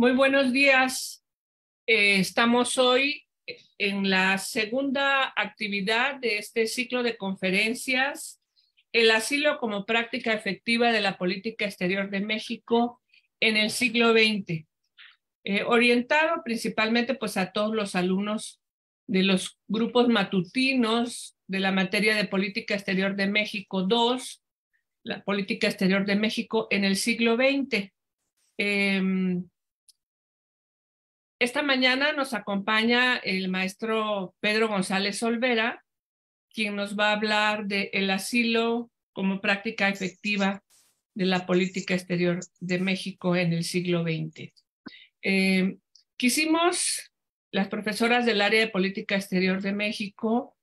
Muy buenos días. Estamos hoy en la segunda actividad de este ciclo de conferencias, el asilo como práctica efectiva de la política exterior de México en el siglo XX, orientado principalmente pues, a todos los alumnos de los grupos matutinos de la materia de política exterior de México 2, la política exterior de México en el siglo XX. Esta mañana nos acompaña el maestro Pedro González Olvera, quien nos va a hablar del asilo como práctica efectiva de la política exterior de México en el siglo XX. Quisimos, las profesoras del área de política exterior de México,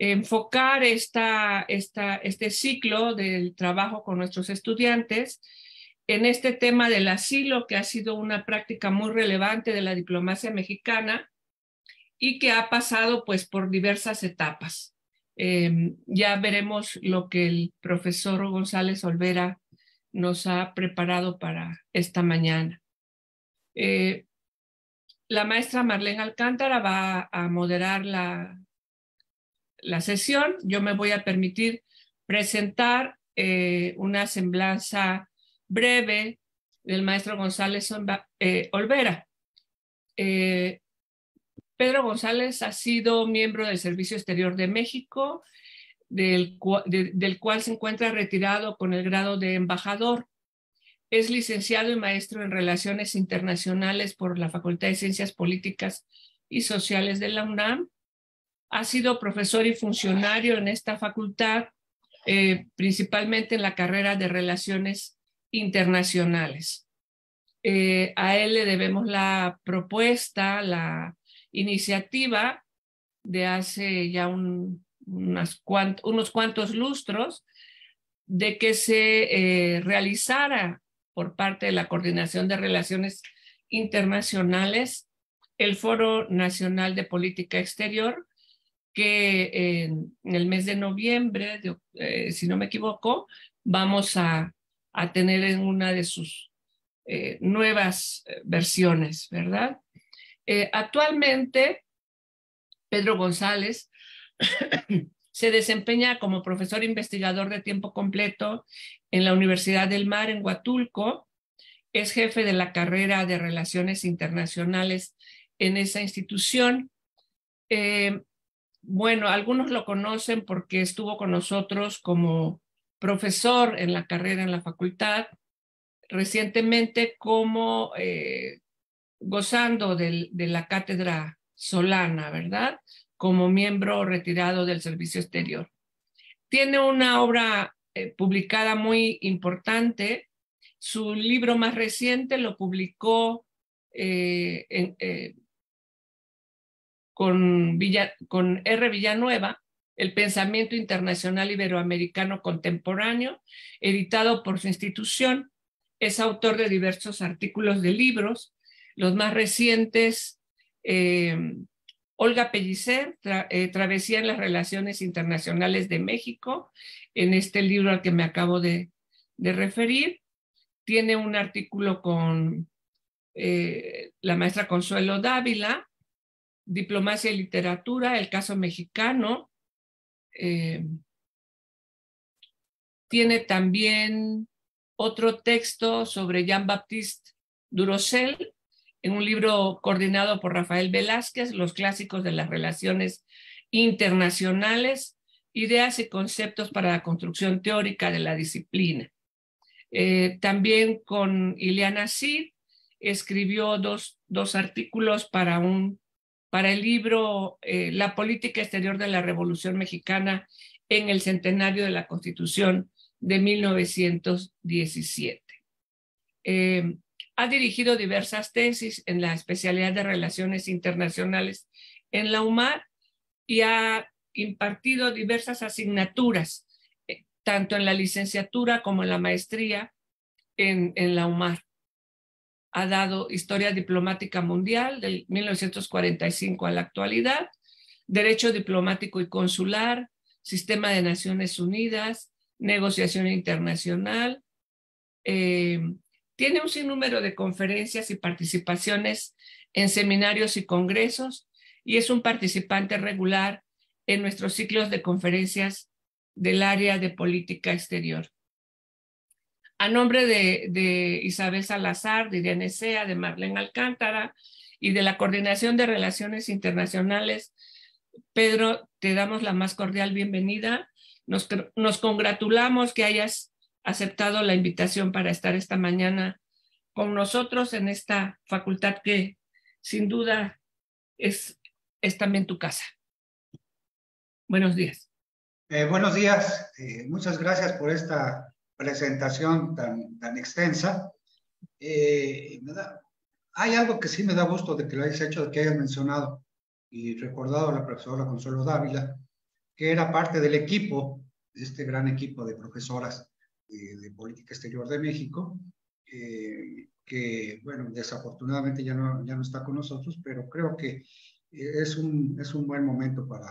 enfocar este ciclo del trabajo con nuestros estudiantes en este tema del asilo, que ha sido una práctica muy relevante de la diplomacia mexicana y que ha pasado pues por diversas etapas. Ya veremos lo que el profesor González Olvera nos ha preparado para esta mañana. La maestra Marlene Alcántara va a moderar la sesión. Yo me voy a permitir presentar una semblanza breve del maestro González Olvera. Pedro González ha sido miembro del Servicio Exterior de México, del cual se encuentra retirado con el grado de embajador. Es licenciado y maestro en Relaciones Internacionales por la Facultad de Ciencias Políticas y Sociales de la UNAM. Ha sido profesor y funcionario en esta facultad, principalmente en la carrera de Relaciones Internacionales. A él le debemos la propuesta, la iniciativa de hace ya unos cuantos lustros de que se realizara por parte de la Coordinación de Relaciones Internacionales el Foro Nacional de Política Exterior, que en el mes de noviembre, si no me equivoco, vamos a tener en una de sus nuevas versiones, ¿verdad? Actualmente, Pedro González se desempeña como profesor investigador de tiempo completo en la Universidad del Mar en Huatulco. Es jefe de la carrera de Relaciones Internacionales en esa institución. Bueno, algunos lo conocen porque estuvo con nosotros como profesor en la carrera en la facultad, recientemente como gozando de la cátedra Solana, ¿verdad? Como miembro retirado del Servicio Exterior. Tiene una obra publicada muy importante. Su libro más reciente lo publicó con R. Villanueva, El Pensamiento Internacional Iberoamericano Contemporáneo, editado por su institución. Es autor de diversos artículos de libros, los más recientes, Olga Pellicer, Travesía en las Relaciones Internacionales de México, en este libro al que me acabo de referir. Tiene un artículo con la maestra Consuelo Dávila, Diplomacia y Literatura, el caso mexicano. Tiene también otro texto sobre Jean-Baptiste Durosel, en un libro coordinado por Rafael Velázquez, Los clásicos de las relaciones internacionales, ideas y conceptos para la construcción teórica de la disciplina. También con Ileana Cid escribió dos artículos para el libro La política exterior de la Revolución Mexicana en el centenario de la Constitución de 1917. Ha dirigido diversas tesis en la especialidad de Relaciones Internacionales en la UMAR y ha impartido diversas asignaturas, tanto en la licenciatura como en la maestría en la UMAR. Ha dado Historia Diplomática Mundial del 1945 a la actualidad, Derecho Diplomático y Consular, Sistema de Naciones Unidas, Negociación Internacional, Tiene un sinnúmero de conferencias y participaciones en seminarios y congresos y es un participante regular en nuestros ciclos de conferencias del área de política exterior. A nombre de Isabel Salazar, de Irene Sea, de Marlene Alcántara y de la Coordinación de Relaciones Internacionales, Pedro, te damos la más cordial bienvenida. Nos congratulamos que hayas aceptado la invitación para estar esta mañana con nosotros en esta facultad que sin duda es también tu casa. Buenos días. Buenos días. Muchas gracias por esta presentación tan extensa. Hay algo que sí me da gusto de que lo hayas hecho, de que hayas mencionado y recordado a la profesora Consuelo Dávila, que era parte del equipo, de este gran equipo de profesoras de Política Exterior de México, que, bueno, desafortunadamente ya no está con nosotros, pero creo que es un buen momento para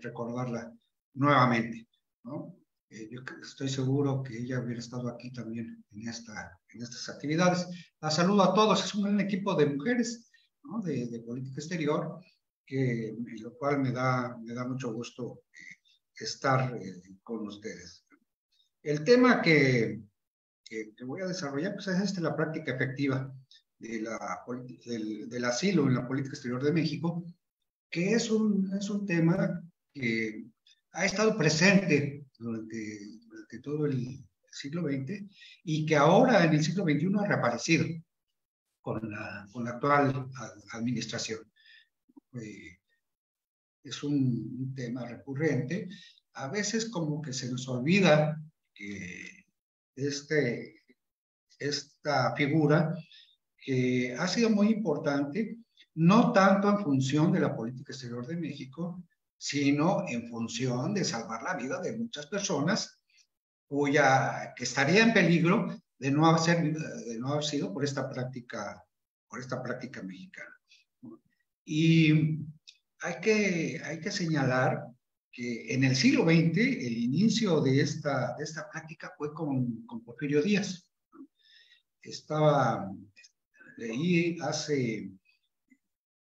recordarla nuevamente, ¿no? Yo estoy seguro que ella hubiera estado aquí también en estas actividades. La saludo a todos, es un gran equipo de mujeres, ¿no? de política exterior, lo cual me da mucho gusto estar con ustedes. El tema que voy a desarrollar pues, es la práctica efectiva del asilo en la política exterior de México, que es un tema que ha estado presente durante todo el siglo XX y que ahora en el siglo XXI ha reaparecido con la actual administración. Es un tema recurrente. A veces como que se nos olvida que esta figura que ha sido muy importante, no tanto en función de la política exterior de México, sino en función de salvar la vida de muchas personas que estaría en peligro de no haber sido por esta práctica mexicana. Y hay que señalar que en el siglo XX el inicio de esta práctica fue con Porfirio Díaz. Leí hace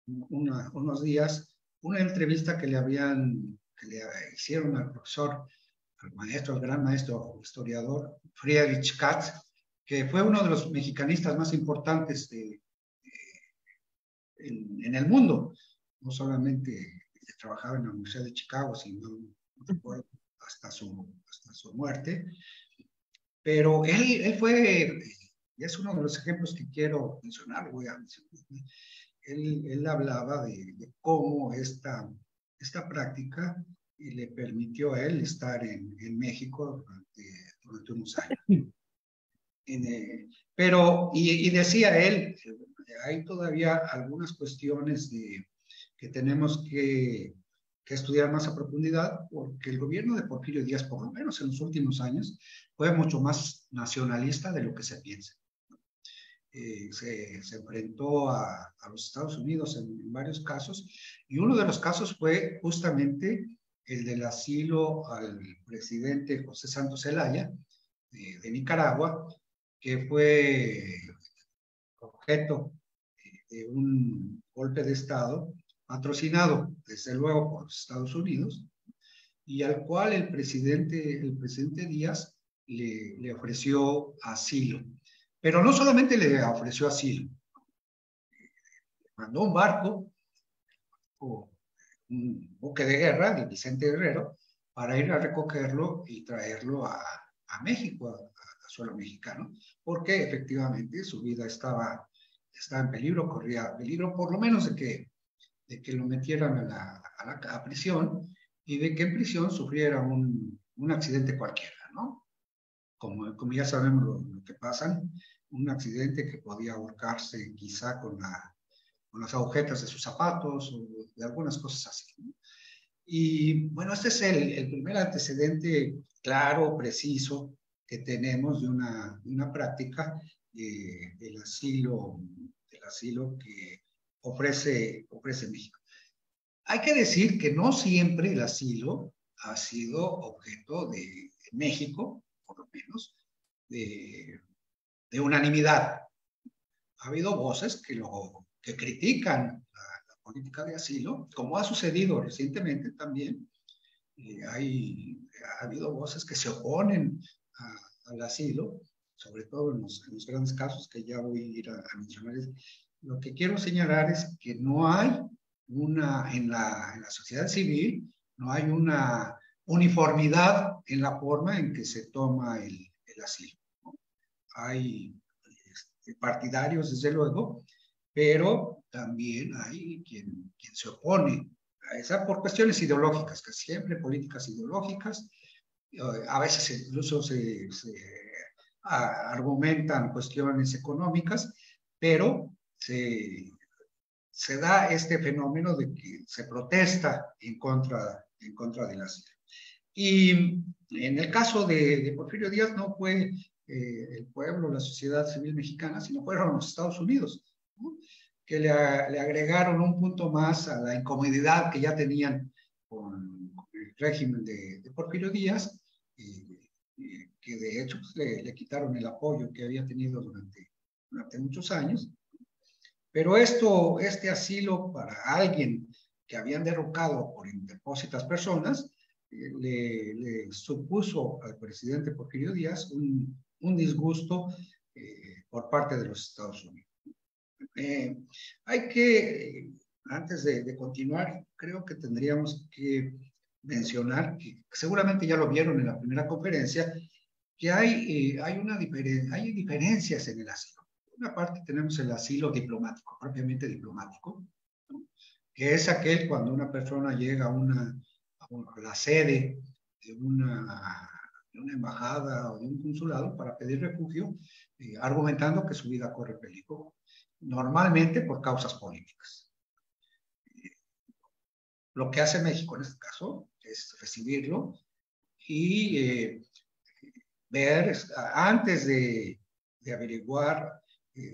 unos días una entrevista que le hicieron al profesor, al gran maestro historiador Friedrich Katz, que fue uno de los mexicanistas más importantes en el mundo. No solamente trabajaba en la Universidad de Chicago, sino hasta su muerte. Pero él fue, y es uno de los ejemplos que quiero mencionar, él hablaba de cómo esta práctica le permitió a él estar en México durante unos años. Pero decía él, hay todavía algunas cuestiones que tenemos que estudiar más a profundidad, porque el gobierno de Porfirio Díaz, por lo menos en los últimos años, fue mucho más nacionalista de lo que se piensa. Se enfrentó a los Estados Unidos en varios casos, y uno de los casos fue justamente el del asilo al presidente José Santos Zelaya de Nicaragua, que fue objeto de un golpe de Estado patrocinado desde luego por los Estados Unidos, y al cual el presidente Díaz le ofreció asilo. Pero no solamente le ofreció asilo, mandó un barco, o un buque de guerra de Vicente Guerrero, para ir a recogerlo y traerlo a México, a suelo mexicano, porque efectivamente su vida estaba en peligro, corría peligro, por lo menos de que lo metieran a prisión, y de que en prisión sufriera un accidente cualquiera, ¿no? Como ya sabemos lo que pasa, un accidente que podía ahorcarse quizá con las agujetas de sus zapatos o de algunas cosas así, ¿no? Y bueno, este es el primer antecedente claro, preciso, que tenemos de una práctica del asilo que ofrece México. Hay que decir que no siempre el asilo ha sido objeto de México, por lo menos, de unanimidad. ha habido voces que critican la política de asilo, como ha sucedido recientemente también. Ha habido voces que se oponen al asilo, sobre todo en los grandes casos que ya voy a ir a mencionar. Lo que quiero señalar es que no hay en la sociedad civil, no hay una uniformidad en la forma en que se toma el asilo, ¿no? Hay partidarios, desde luego, pero también hay quien se opone a esa por cuestiones ideológicas, que siempre políticas ideológicas. A veces incluso se argumentan cuestiones económicas, pero se da este fenómeno de que se protesta en contra del asilo. Y en el caso de Porfirio Díaz no fue el pueblo, la sociedad civil mexicana, sino fueron los Estados Unidos, ¿no? Que le agregaron un punto más a la incomodidad que ya tenían con el régimen de Porfirio Díaz, que de hecho pues, le quitaron el apoyo que había tenido durante muchos años. Pero este asilo para alguien que habían derrocado por indepósitas personas, le supuso al presidente Porfirio Díaz un disgusto por parte de los Estados Unidos. Hay que, antes de continuar, creo que tendríamos que mencionar, que seguramente ya lo vieron en la primera conferencia, que hay diferencias en el asilo. Por una parte tenemos el asilo diplomático, propiamente diplomático, ¿no? Que es aquel cuando una persona llega a la sede de una embajada o de un consulado para pedir refugio, argumentando que su vida corre peligro, normalmente por causas políticas. Lo que hace México en este caso es recibirlo y ver, antes de averiguar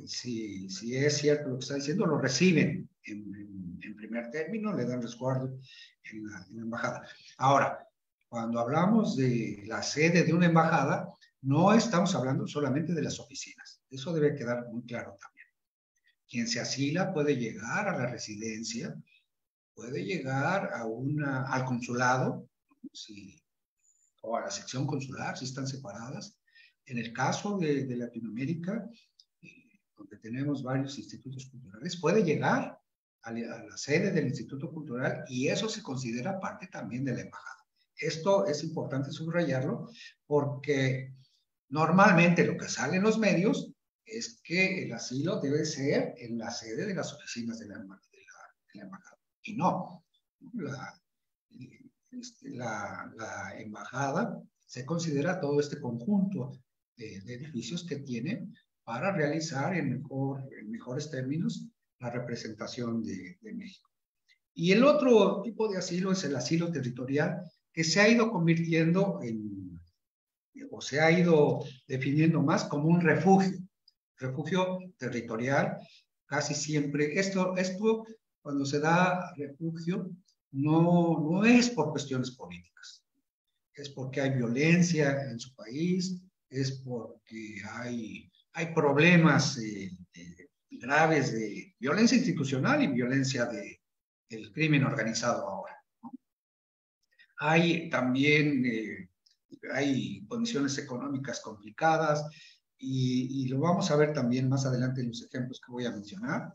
si es cierto lo que está diciendo, lo reciben en primer término, le dan resguardo en la embajada. Ahora, cuando hablamos de la sede de una embajada, no estamos hablando solamente de las oficinas. Eso debe quedar muy claro también. Quien se asila puede llegar a la residencia, puede llegar al consulado, o a la sección consular, si están separadas. En el caso de Latinoamérica, donde tenemos varios institutos culturales, puede llegar a la sede del Instituto Cultural y eso se considera parte también de la embajada. Esto es importante subrayarlo porque normalmente lo que sale en los medios es que el asilo debe ser en la sede de las oficinas de la embajada. Y no, la embajada se considera todo este conjunto de edificios que tiene para realizar en mejores términos la representación de México. Y el otro tipo de asilo es el asilo territorial, que se ha ido convirtiendo o se ha ido definiendo más como un refugio territorial, casi siempre. Esto cuando se da refugio, no es por cuestiones políticas, es porque hay violencia en su país, es porque hay problemas graves de violencia institucional y violencia del crimen organizado ahora, ¿no? Hay también hay condiciones económicas complicadas y lo vamos a ver también más adelante en los ejemplos que voy a mencionar,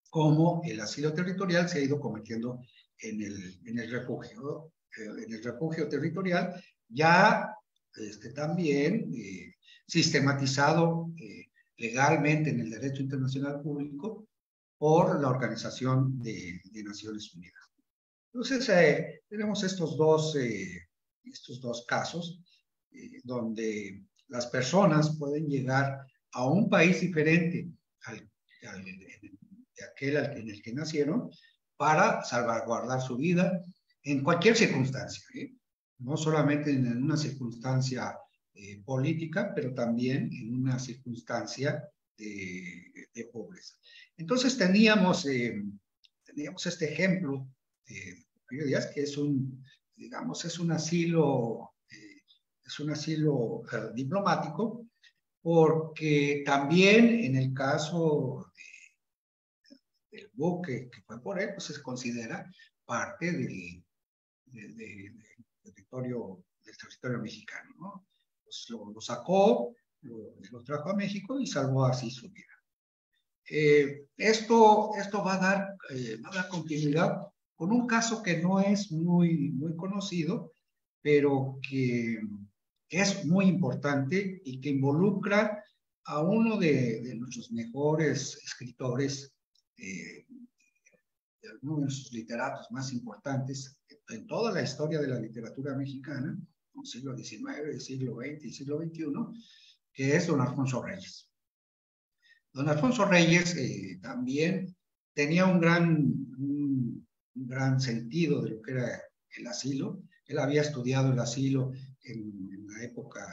cómo el asilo territorial se ha ido convirtiendo en el refugio. En el refugio territorial ya también sistematizado legalmente en el derecho internacional público por la Organización de Naciones Unidas. Entonces, tenemos estos dos casos donde las personas pueden llegar a un país diferente de aquel en el que nacieron para salvaguardar su vida en cualquier circunstancia, no solamente en una circunstancia política, pero también en una circunstancia de pobreza. Entonces teníamos este ejemplo de Porfirio Díaz, que es un asilo diplomático, porque también en el caso del buque que fue por él, pues se considera parte del territorio mexicano, ¿no? Pues lo sacó, lo trajo a México y salvó así su vida. Esto va a dar continuidad con un caso que no es muy conocido, pero que es muy importante y que involucra a uno de nuestros mejores escritores, uno de nuestros literatos más importantes en toda la historia de la literatura mexicana, del siglo XIX, siglo XX y siglo XXI, que es don Alfonso Reyes. Don Alfonso Reyes también tenía un gran sentido de lo que era el asilo. Él había estudiado el asilo en la época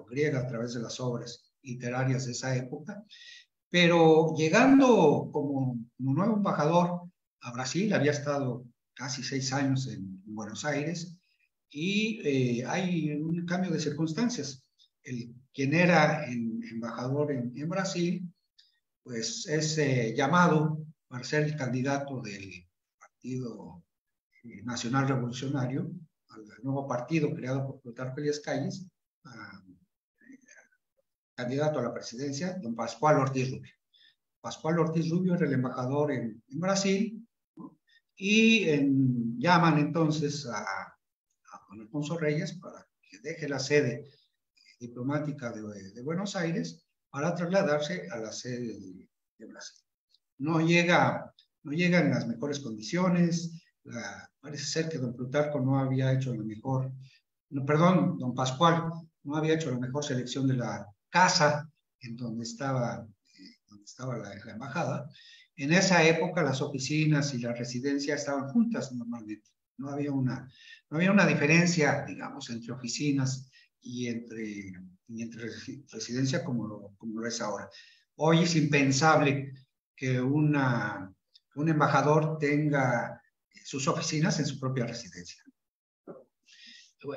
griega a través de las obras literarias de esa época, pero llegando como nuevo embajador a Brasil, había estado casi 6 años en Buenos Aires, y hay un cambio de circunstancias. Quien era embajador en Brasil, pues es llamado para ser el candidato del Partido Nacional Revolucionario, al nuevo partido creado por Plutarco Elías Calles, candidato a la presidencia, don Pascual Ortiz Rubio. Pascual Ortiz Rubio era el embajador en Brasil, ¿no? Y llaman entonces a don Alfonso Reyes para que deje la sede diplomática de Buenos Aires para trasladarse a la sede de Brasil. No llega en las mejores condiciones. Parece ser que don Plutarco no había hecho la mejor, no, perdón, don Pascual no había hecho la mejor selección de la casa en donde estaba la embajada. En esa época las oficinas y la residencia estaban juntas normalmente. No había una diferencia, digamos, entre oficinas y entre residencia como lo es ahora. Hoy es impensable que un embajador tenga sus oficinas en su propia residencia.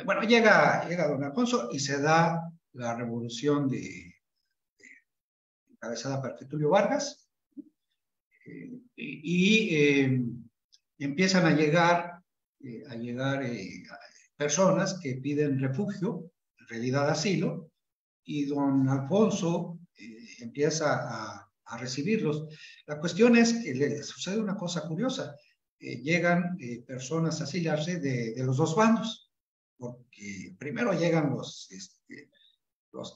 Bueno, llega don Alfonso y se da la revolución encabezada por Getúlio Vargas, empiezan a llegar personas que piden refugio, en realidad asilo, y don Alfonso empieza a recibirlos. La cuestión es que le sucede una cosa curiosa. Llegan personas a asilarse de los dos bandos, porque primero llegan los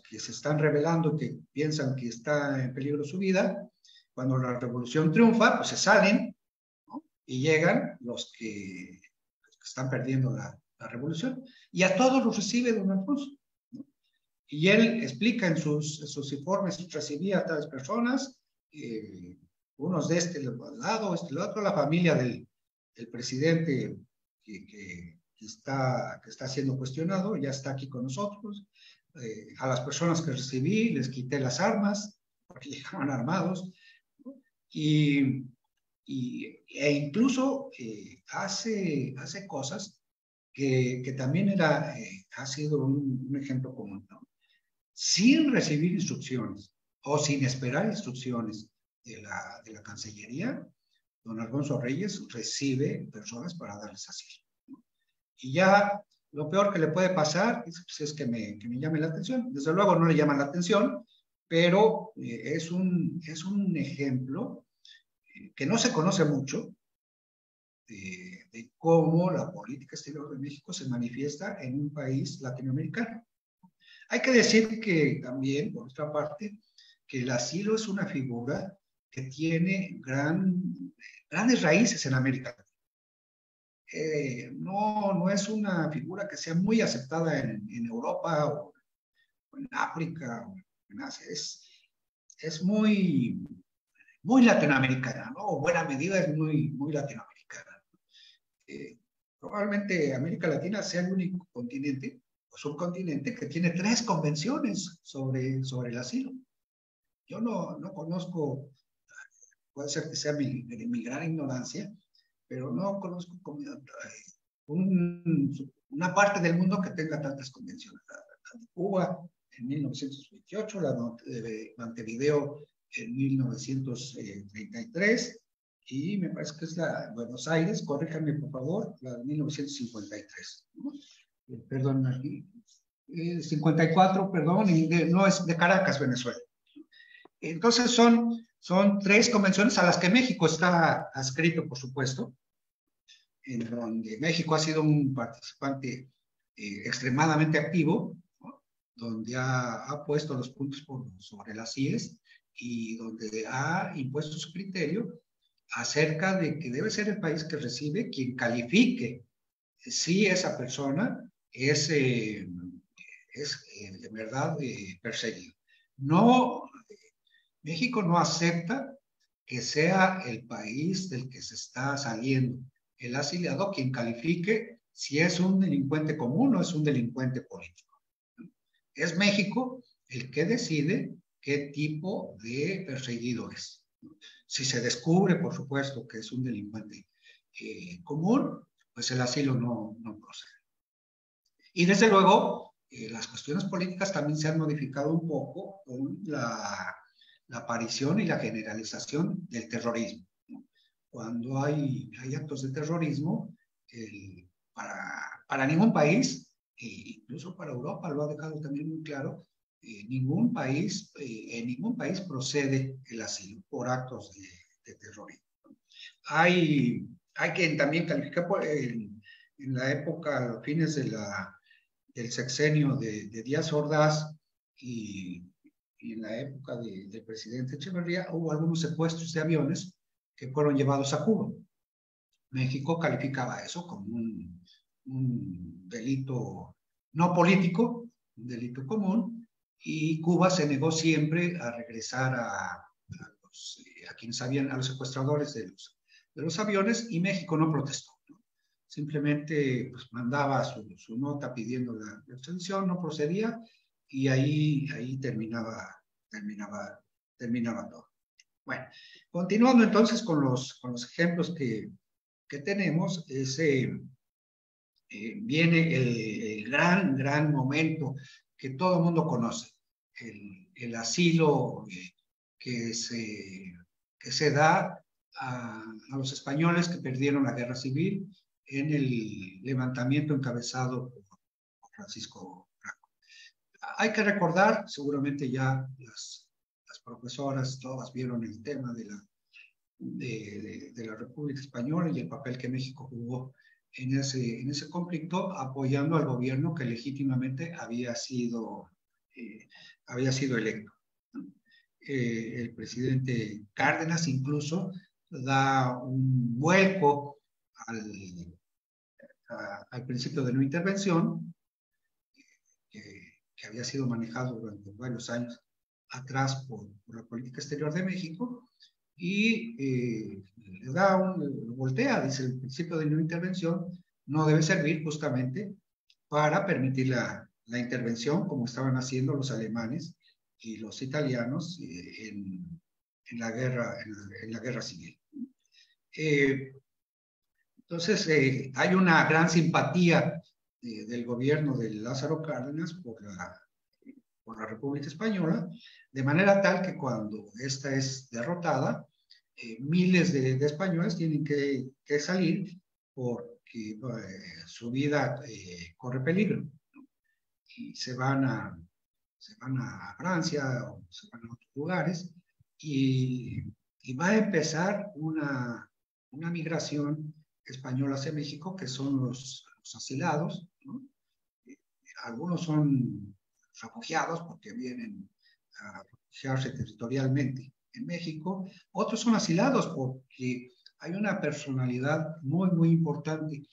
que se están rebelando, que piensan que está en peligro su vida. Cuando la revolución triunfa, pues se salen, ¿no? Y llegan los que están perdiendo la revolución. Y a todos los recibe don Alfonso, ¿no? Y él explica en sus informes, recibía a tales personas, unos de este lado, del otro, la familia del presidente que está siendo cuestionado, ya está aquí con nosotros. A las personas que recibí les quité las armas porque llegaban armados, ¿no? E incluso hace cosas que también ha sido un ejemplo común, ¿no? Sin recibir instrucciones o sin esperar instrucciones de la Cancillería, don Alfonso Reyes recibe personas para darles asilo, ¿no? Y ya lo peor que le puede pasar es que me llame la atención. Desde luego no le llama la atención, pero es un ejemplo que no se conoce mucho de cómo la política exterior de México se manifiesta en un país latinoamericano. Hay que decir que también, por otra parte, que el asilo es una figura que tiene grandes raíces en América Latina. No es una figura que sea muy aceptada en Europa o en África o en Asia. Es muy latinoamericana, ¿no? O buena medida es muy latinoamericana. Probablemente América Latina sea el único continente o subcontinente que tiene 3 convenciones sobre el asilo. Yo no conozco, puede ser que sea mi gran ignorancia, pero no conozco una parte del mundo que tenga tantas convenciones. Cuba en 1928, la de Montevideo en 1933, y me parece que es la de Buenos Aires, corríjanme por favor, la de 1953. ¿No? Perdón, aquí. 54, perdón, y no es de Caracas, Venezuela. Entonces son 3 convenciones a las que México está adscrito, por supuesto, en donde México ha sido un participante extremadamente activo, ¿no? Donde ha puesto los puntos sobre las IES y donde ha impuesto su criterio acerca de que debe ser el país que recibe quien califique si esa persona es de verdad perseguido. No, México no acepta que sea el país del que se está saliendo el asiliado quien califique si es un delincuente común o es un delincuente político. Es México el que decide qué tipo de perseguido es. Si se descubre, por supuesto, que es un delincuente común, pues el asilo no procede. Y desde luego, las cuestiones políticas también se han modificado un poco con la aparición y la generalización del terrorismo. Cuando hay actos de terrorismo, para ningún país, incluso para Europa, lo ha dejado también muy claro, en ningún país procede el asilo por actos de terrorismo. Hay quien también califica en la época, a los fines del sexenio de Díaz Ordaz y en la época del presidente Echeverría, hubo algunos secuestros de aviones que fueron llevados a Cuba. México calificaba eso como un delito no político, un delito común, y Cuba se negó siempre a regresar a quienes habían, a los secuestradores de los aviones, y México no protestó, ¿no? Simplemente pues, mandaba su nota pidiendo la extradición, no procedía, y ahí terminaba todo. Bueno, continuando entonces con los ejemplos que tenemos, viene el gran momento que todo el mundo conoce, el asilo que se da a los españoles que perdieron la guerra civil en el levantamiento encabezado por Francisco Franco. Hay que recordar, seguramente ya las profesoras todas vieron el tema de la República Española y el papel que México jugó en ese conflicto, apoyando al gobierno que legítimamente había sido electo. El presidente Cárdenas incluso da un vuelco al principio de no intervención, que había sido manejado durante varios años atrás por la política exterior de México, y le voltea, dice: el principio de no intervención no debe servir justamente para permitir la intervención como estaban haciendo los alemanes y los italianos en la guerra civil. Entonces, hay una gran simpatía del gobierno de Lázaro Cárdenas por la República Española, de manera tal que cuando esta es derrotada, miles de españoles tienen que salir porque su vida corre peligro, ¿no? Y se van a Francia o se van a otros lugares, y va a empezar una migración española hacia México, que son los asilados, ¿no? Algunos son refugiados porque vienen a refugiarse territorialmente en México, otros son asilados porque hay una personalidad muy importante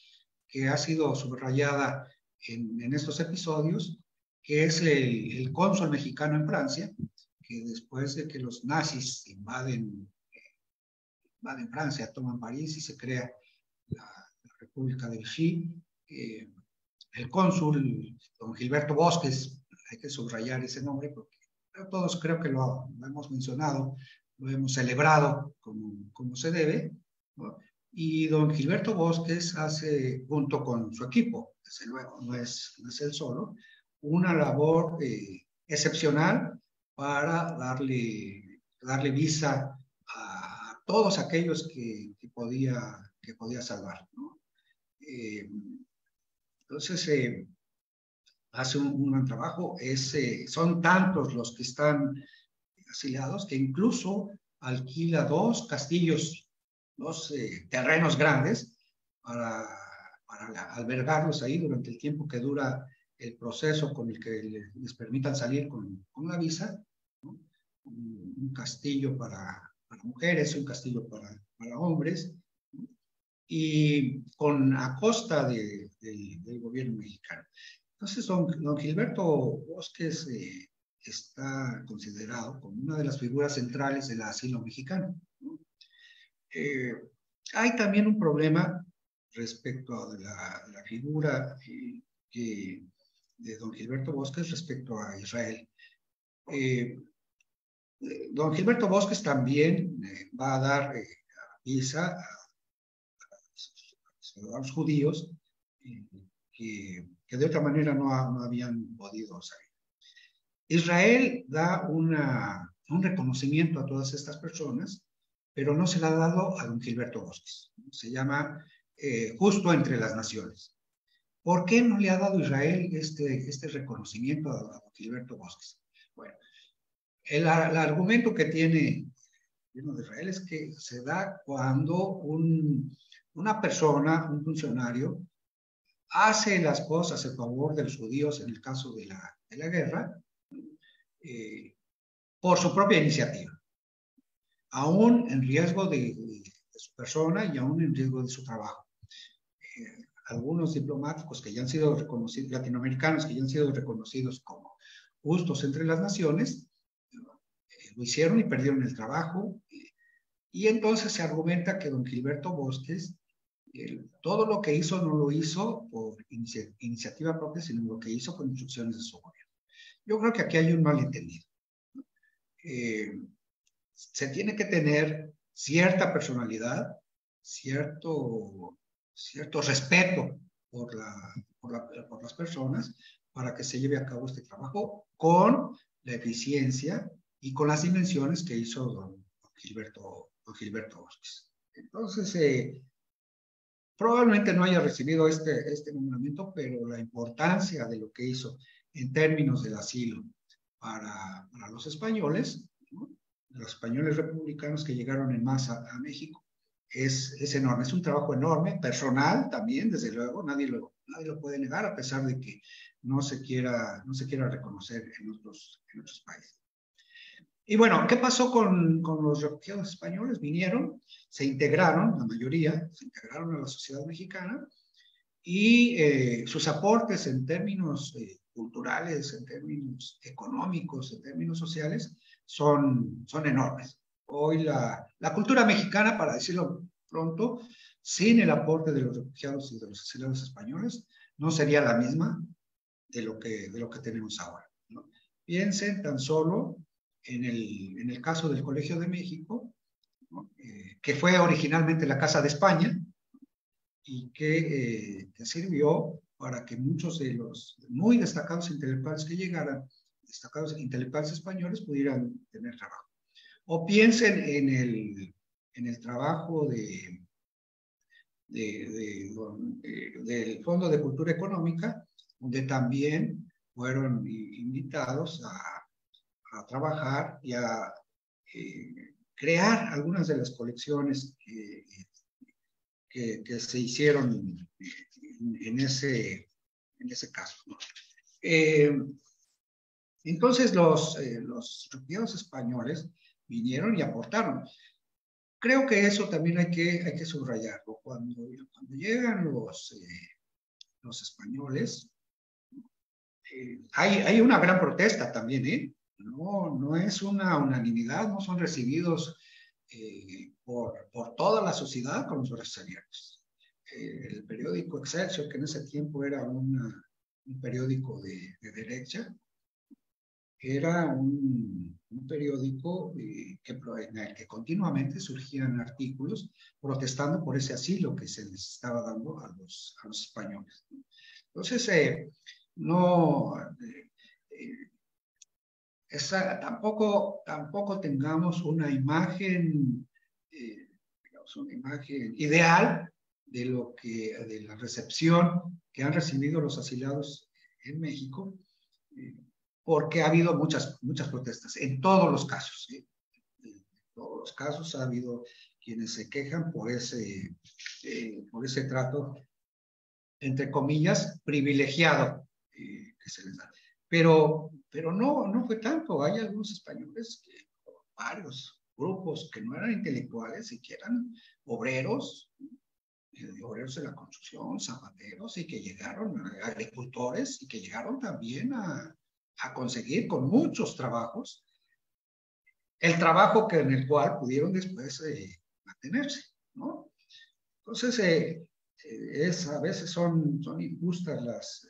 que ha sido subrayada en estos episodios, que es el cónsul mexicano en Francia, que después de que los nazis invaden Francia, toman París y se crea la República de Vichy, el cónsul, don Gilberto Bosques, hay que subrayar ese nombre porque todos creo que lo hemos mencionado, lo hemos celebrado como se debe, ¿no? Y don Gilberto Bosques hace, junto con su equipo, desde luego, no es él solo, una labor excepcional para darle visa a todos aquellos que podía salvar, ¿no? Entonces, hace un gran trabajo. Son tantos los que están asiliados que incluso alquila dos castillos, dos terrenos grandes para albergarlos ahí durante el tiempo que dura el proceso con el que les permitan salir con la visa, ¿no? Un castillo para mujeres, un castillo para hombres, ¿no? Y a costa del gobierno mexicano. Entonces, don Gilberto Bosques está considerado como una de las figuras centrales del asilo mexicano, ¿no? Hay también un problema respecto a la figura de don Gilberto Bosques respecto a Israel. Don Gilberto Bosques también va a dar visa a ciudadanos judíos que de otra manera no habían podido salir. Israel da un reconocimiento a todas estas personas, pero no se le ha dado a don Gilberto Bosques. Se llama justo entre las naciones. ¿Por qué no le ha dado Israel este reconocimiento a don Gilberto Bosques? Bueno, el argumento que tiene el gobierno de Israel es que se da cuando una persona, un funcionario, hace las cosas en favor de los judíos en el caso de la guerra, por su propia iniciativa, aún en riesgo de su persona y aún en riesgo de su trabajo. Algunos diplomáticos que ya han sido reconocidos, latinoamericanos que ya han sido reconocidos como justos entre las naciones, lo hicieron y perdieron el trabajo, y entonces se argumenta que don Gilberto Bosques todo lo que hizo no lo hizo por iniciativa propia, sino lo que hizo con instrucciones de su gobierno. Yo creo que aquí hay un malentendido. Se tiene que tener cierta personalidad, cierto respeto por las personas para que se lleve a cabo este trabajo con la eficiencia y con las dimensiones que hizo don Gilberto Bosques. Entonces, probablemente no haya recibido este nombramiento, pero la importancia de lo que hizo en términos del asilo para los españoles, ¿no? Los españoles republicanos que llegaron en masa a México, es enorme. Es un trabajo enorme, personal también, desde luego, nadie lo puede negar, a pesar de que no se quiera reconocer en otros países. Y bueno, ¿qué pasó con los refugiados españoles? Vinieron, se integraron, la mayoría, se integraron a la sociedad mexicana, y sus aportes en términos culturales, en términos económicos, en términos sociales, son enormes. Hoy la cultura mexicana, para decirlo pronto, sin el aporte de los refugiados y de los exiliados españoles, no sería la misma de lo que tenemos ahora, ¿no? Piensen tan solo en el caso del Colegio de México, ¿no? Que fue originalmente la Casa de España y que sirvió para que muchos de los muy destacados intelectuales que llegaran, destacados intelectuales españoles, pudieran tener trabajo. O piensen en el trabajo del Fondo de Cultura Económica, donde también fueron invitados a trabajar y a crear algunas de las colecciones que se hicieron en ese caso, ¿no? Entonces los refugiados españoles vinieron y aportaron. Creo que eso también hay que subrayarlo. Cuando llegan los españoles, hay una gran protesta también, ¿eh? No es una unanimidad, no son recibidos por toda la sociedad con los brazos abiertos. El periódico Excelsior, que en ese tiempo era un periódico de derecha, era un periódico en el que continuamente surgían artículos protestando por ese asilo que se les estaba dando a los españoles. Entonces, tampoco tengamos una imagen, digamos, una imagen ideal de la recepción que han recibido los asilados en México, porque ha habido muchas protestas, en todos los casos. En todos los casos ha habido quienes se quejan por ese trato, entre comillas, privilegiado que se les da. Pero no fue tanto. Hay algunos españoles, varios grupos que no eran intelectuales y que eran obreros de la construcción, zapateros, y que llegaron, agricultores, y que llegaron también a conseguir con muchos trabajos el trabajo en el cual pudieron después mantenerse, ¿no? Entonces, a veces son injustas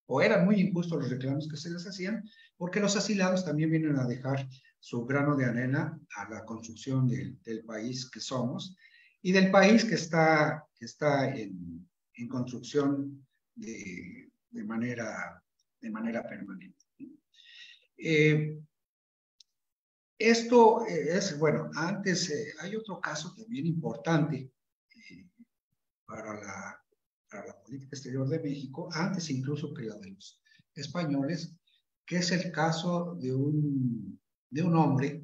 o eran muy injustos los reclamos que se les hacían, porque los asilados también vienen a dejar su grano de arena a la construcción del país que somos y del país que está en construcción de manera permanente. Esto es, bueno, antes hay otro caso también importante para la política exterior de México, antes incluso que la de los españoles, que es el caso de un hombre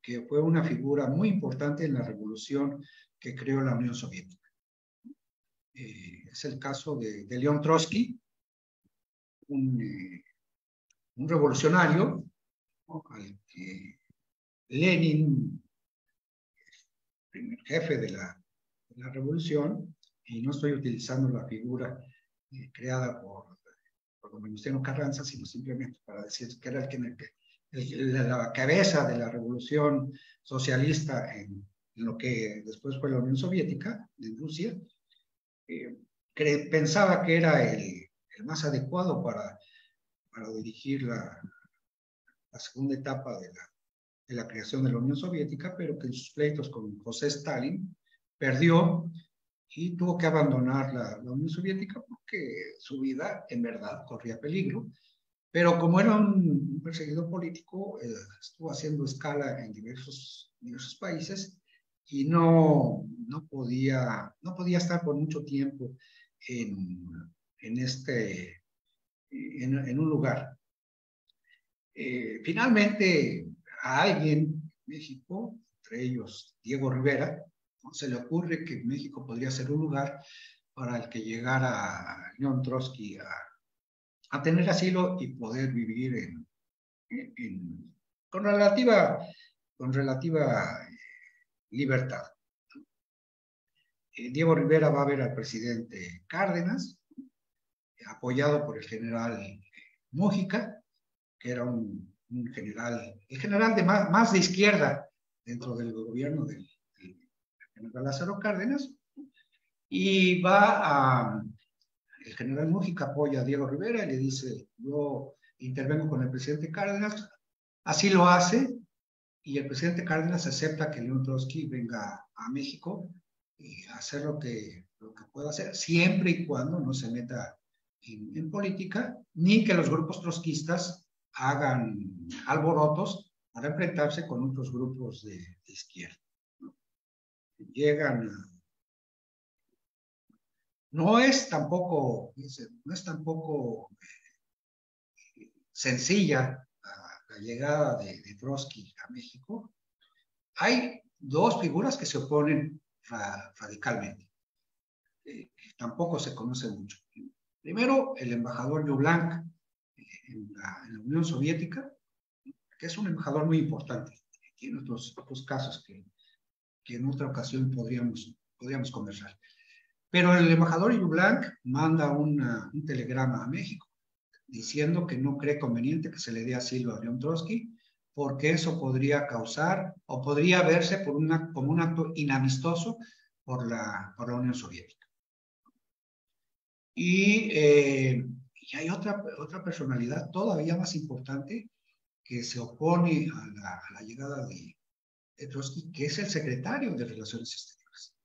que fue una figura muy importante en la revolución que creó la Unión Soviética. Es el caso de León Trotsky, un revolucionario, ¿no?, al que Lenin, primer jefe de la revolución, y no estoy utilizando la figura creada por don Venustiano Carranza, sino simplemente para decir que era la cabeza de la revolución socialista en lo que después fue la Unión Soviética, en Rusia, pensaba que era el más adecuado para dirigir la segunda etapa de la creación de la Unión Soviética, pero que en sus pleitos con José Stalin perdió y tuvo que abandonar la Unión Soviética porque su vida en verdad corría peligro. Pero como era un perseguidor político, estuvo haciendo escala en diversos países y no podía estar por mucho tiempo en un lugar. Finalmente, a alguien en México, entre ellos Diego Rivera, ¿no?, se le ocurre que México podría ser un lugar para el que llegara León Trotsky a tener asilo y poder vivir con relativa libertad. Diego Rivera va a ver al presidente Cárdenas, apoyado por el general Mújica, que era el general más de izquierda dentro del gobierno del general Lázaro Cárdenas, y el general Mújica apoya a Diego Rivera y le dice: yo intervengo con el presidente Cárdenas. Así lo hace, y el presidente Cárdenas acepta que León Trotsky venga a México y hacer lo que pueda hacer, siempre y cuando no se meta en política, ni que los grupos trotskistas hagan alborotos para enfrentarse con otros grupos de izquierda, ¿no? Llegan no es tampoco sencilla la llegada de Trotsky a México. Hay dos figuras que se oponen radicalmente, que tampoco se conoce mucho. Primero, el embajador Leblanc en la Unión Soviética, que es un embajador muy importante. Tiene otros casos que en otra ocasión podríamos conversar. Pero el embajador Leblanc manda un telegrama a México diciendo que no cree conveniente que se le dé asilo a León Trotsky, porque eso podría causar o podría verse como un acto inamistoso por la Unión Soviética. Y hay otra personalidad todavía más importante que se opone a la llegada de Trotsky, que es el secretario de Relaciones Exteriores.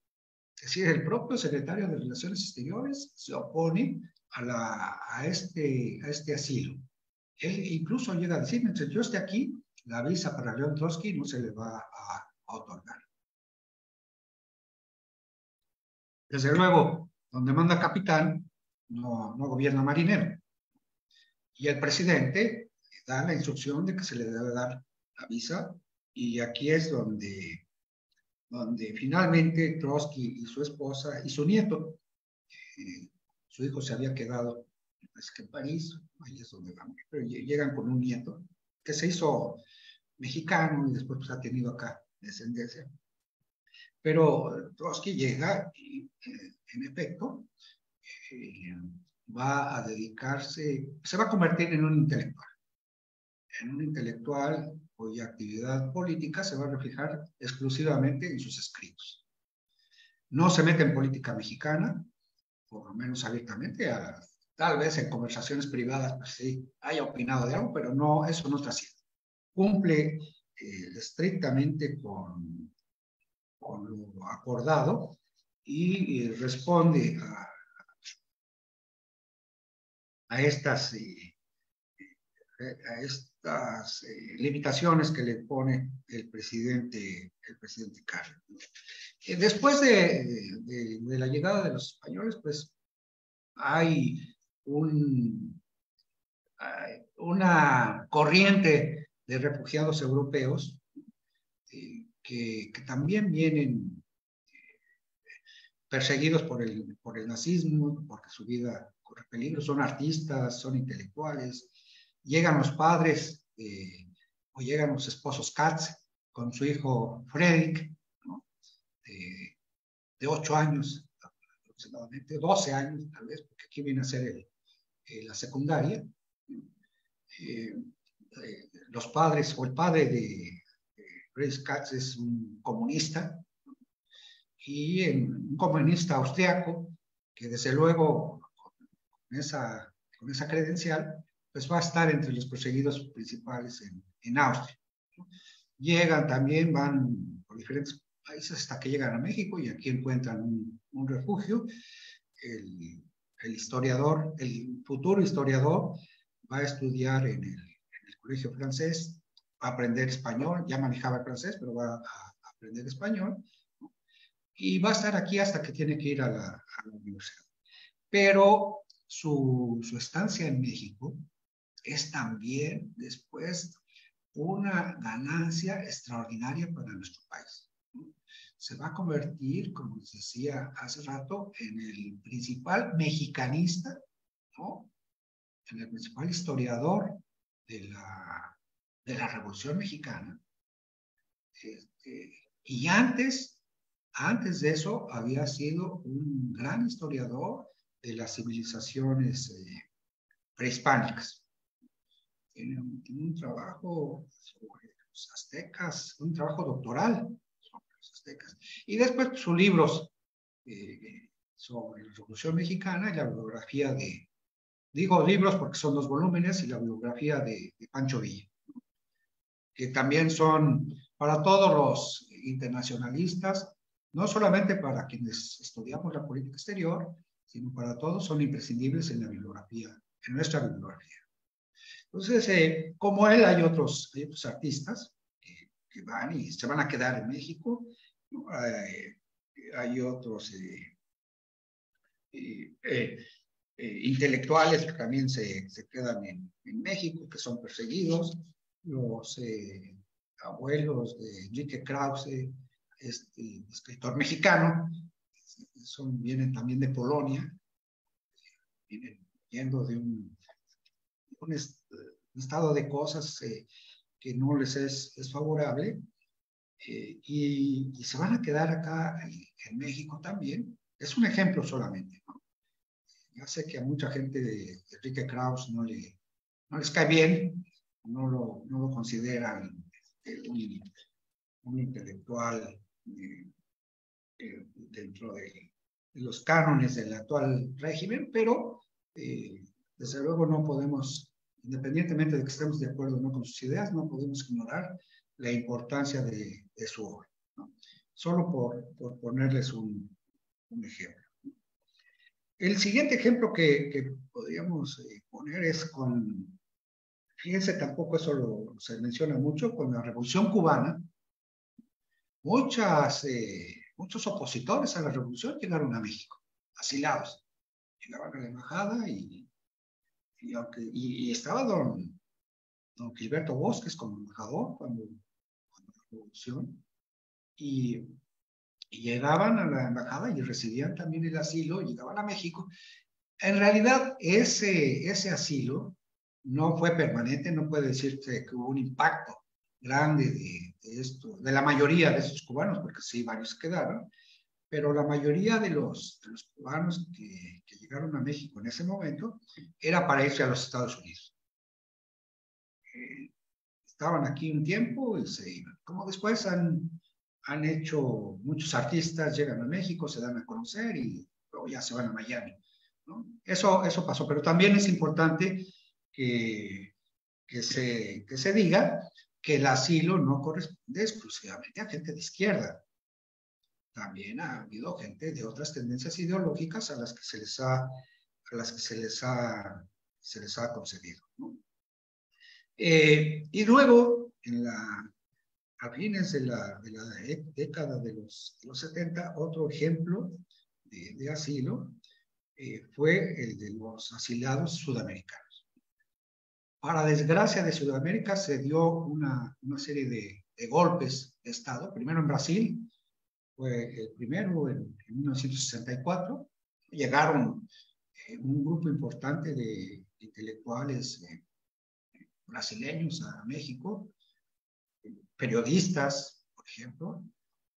Es decir, el propio secretario de Relaciones Exteriores se opone a este asilo. Él incluso llega a decir, mientras yo esté aquí, la visa para León Trotsky no se le va a otorgar. Desde luego, donde manda capitán, no gobierna marinero. Y el presidente da la instrucción de que se le debe dar la visa, y aquí es donde finalmente Trotsky y su esposa y su nieto, su hijo se había quedado en París, ahí es donde van, pero llegan con un nieto que se hizo mexicano y después pues, ha tenido acá descendencia. Pero Trotsky llega y, en efecto, va a dedicarse, se va a convertir en un intelectual cuya actividad política se va a reflejar exclusivamente en sus escritos. No se mete en política mexicana, por lo menos abiertamente, tal vez en conversaciones privadas, pues sí, haya opinado de algo, pero no, eso no trasciende. Cumple estrictamente con lo acordado y responde a estas limitaciones que le pone el presidente Carlos. Después de la llegada de los españoles, pues hay una corriente de refugiados europeos que también vienen perseguidos por el nazismo, porque su vida corre peligro, son artistas, son intelectuales. Llegan los padres o llegan los esposos Katz con su hijo Frederick, ¿no? de 8 años aproximadamente, 12 años tal vez, porque aquí viene a ser la secundaria. Los padres, o el padre de Frederick Katz es un comunista, y un comunista austriaco que desde luego con esa credencial pues va a estar entre los perseguidos principales en Austria. Llegan también, van por diferentes países hasta que llegan a México, y aquí encuentran un refugio. El historiador, el futuro historiador, va a estudiar en el colegio francés, va a aprender español, ya manejaba el francés, pero va a aprender español, y va a estar aquí hasta que tiene que ir a la universidad. Pero su estancia en México es también después una ganancia extraordinaria para nuestro país. Se va a convertir, como les decía hace rato, en el principal mexicanista, ¿no? En el principal historiador de la Revolución Mexicana. Y antes de eso había sido un gran historiador de las civilizaciones prehispánicas. Tiene un trabajo sobre los aztecas, un trabajo doctoral sobre los aztecas. Y después sus libros sobre la Revolución Mexicana y la biografía digo libros porque son 2 volúmenes, y la biografía de Pancho Villa, que también son para todos los internacionalistas, no solamente para quienes estudiamos la política exterior, sino para todos, son imprescindibles en la bibliografía, en nuestra bibliografía. Entonces, como él, hay otros artistas que van y se van a quedar en México. Hay otros intelectuales que también se quedan en México, que son perseguidos. Los abuelos de Enrique Krause, escritor mexicano, vienen también de Polonia, vienen yendo de un estado de cosas que no les es favorable, y se van a quedar acá en México también. Es un ejemplo solamente, ¿no? Ya sé que a mucha gente de Enrique Krause no les cae bien, no lo consideran un intelectual dentro de los cánones del actual régimen, pero desde luego no podemos, independientemente de que estemos de acuerdo o no con sus ideas, no podemos ignorar la importancia de su obra, ¿no? Solo por ponerles un ejemplo. El siguiente ejemplo que podríamos poner es con fíjense, tampoco eso se menciona mucho, con la Revolución Cubana, muchos opositores a la revolución llegaron a México, asilados. Llegaban a la embajada y estaba don Gilberto Bosques como embajador cuando la revolución, y llegaban a la embajada y recibían también el asilo, llegaban a México. En realidad, ese asilo no fue permanente, no puede decirse que hubo un impacto grande de la mayoría de esos cubanos, porque sí, varios quedaron, pero la mayoría de los cubanos que llegaron a México en ese momento era para irse a los Estados Unidos. Estaban aquí un tiempo y se iban. Como después han hecho muchos artistas, llegan a México, se dan a conocer y luego ya se van a Miami, ¿no? Eso pasó, pero también es importante que se diga que el asilo no corresponde exclusivamente a gente de izquierda. También ha habido gente de otras tendencias ideológicas a las que se les ha concedido, ¿no? Y luego, a fines de la década de los 70, otro ejemplo de asilo fue el de los asilados sudamericanos. Para desgracia de Sudamérica, se dio una serie de golpes de Estado, primero en Brasil, fue el primero en 1964, llegaron un grupo importante de intelectuales brasileños a México, periodistas, por ejemplo,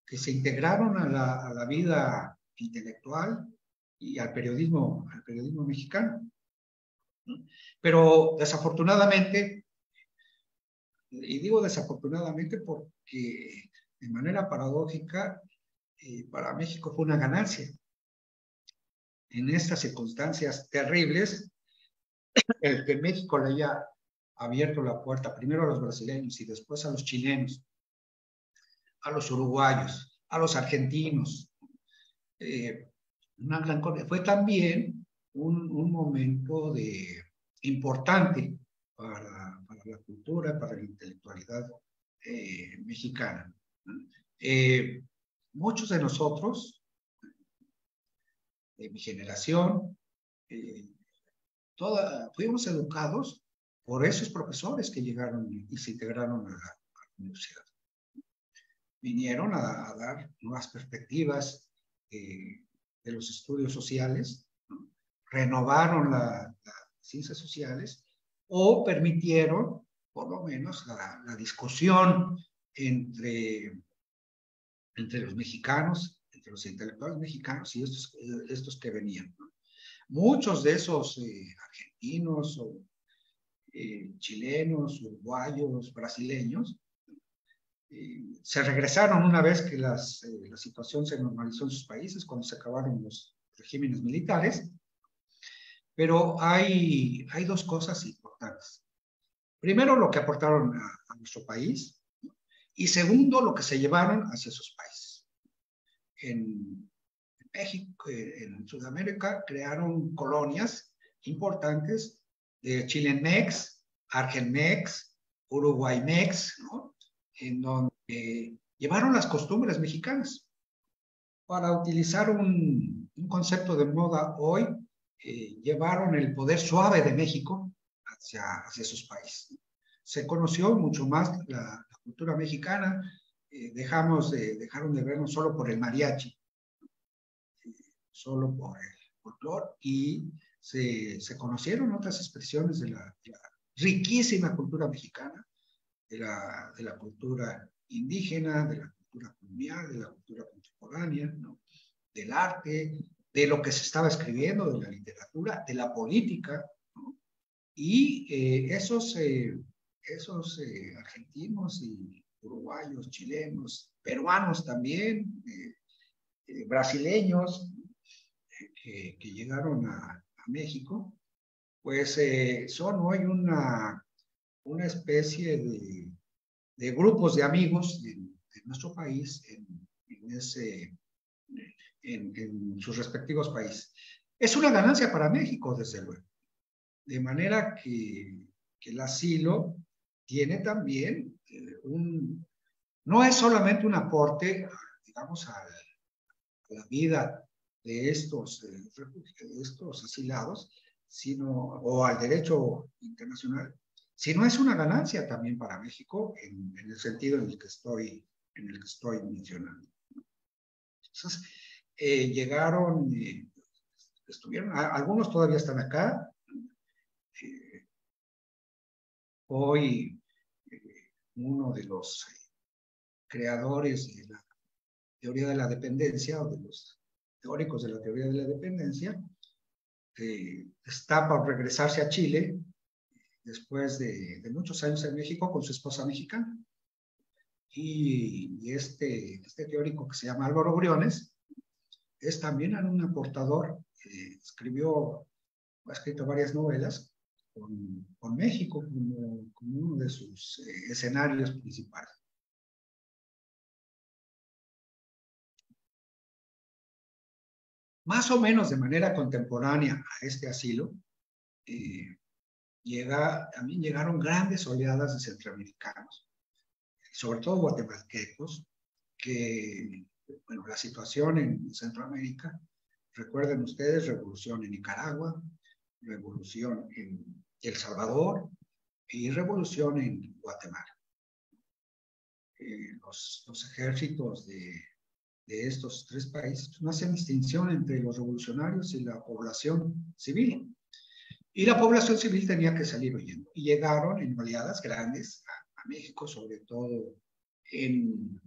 que se integraron a la vida intelectual y al periodismo mexicano. Pero desafortunadamente, y digo desafortunadamente porque de manera paradójica, para México fue una ganancia. En estas circunstancias terribles, el que México le haya abierto la puerta primero a los brasileños y después a los chilenos, a los uruguayos, a los argentinos, una gran cosa. Fue también un momento importante para la cultura, para la intelectualidad mexicana. Muchos de nosotros, de mi generación, fuimos educados por esos profesores que llegaron y se integraron a la universidad. Vinieron a dar nuevas perspectivas de los estudios sociales, ¿no? Renovaron las ciencias sociales o permitieron, por lo menos, la discusión entre los mexicanos, entre los intelectuales mexicanos y estos que venían, ¿no? Muchos de esos argentinos o chilenos, uruguayos, brasileños, se regresaron una vez que la situación se normalizó en sus países, cuando se acabaron los regímenes militares. Pero hay dos cosas importantes. Primero, lo que aportaron a nuestro país, y segundo, lo que se llevaron hacia sus países. En México, en Sudamérica, crearon colonias importantes de Chilemex, Argenmex, Uruguaymex, ¿no? En donde llevaron las costumbres mexicanas. Para utilizar un concepto de moda hoy, llevaron el poder suave de México hacia sus países. Se conoció mucho más la cultura mexicana, dejaron de vernos solo por el mariachi, solo por el folclore, y se conocieron otras expresiones de la riquísima cultura mexicana, de la cultura indígena, de la cultura colonial, de la cultura contemporánea, ¿no? Del arte, de lo que se estaba escribiendo, de la literatura, de la política, ¿no? Y esos argentinos y uruguayos, chilenos, peruanos también, brasileños, que llegaron a México, pues son hoy una especie de grupos de amigos de nuestro país en sus respectivos países. Es una ganancia para México, desde luego. De manera que que el asilo tiene también no es solamente un aporte, digamos, a la vida de estos asilados, o al derecho internacional, sino es una ganancia también para México en el sentido en el que estoy mencionando. Entonces, llegaron, algunos todavía están acá. Hoy, uno de los creadores de la teoría de la dependencia, o de los teóricos de la teoría de la dependencia, está por regresarse a Chile después de muchos años en México con su esposa mexicana. Y este teórico, que se llama Álvaro Briones, es también un aportador. Ha escrito varias novelas con México como uno de sus escenarios principales. Más o menos de manera contemporánea a este asilo, también llegaron grandes oleadas de centroamericanos, sobre todo guatemaltecos, que, bueno, la situación en Centroamérica, recuerden ustedes, revolución en Nicaragua, revolución en El Salvador y revolución en Guatemala. Los ejércitos de estos tres países no hacen distinción entre los revolucionarios y la población civil. Y la población civil tenía que salir huyendo. Y llegaron en oleadas grandes a México, sobre todo en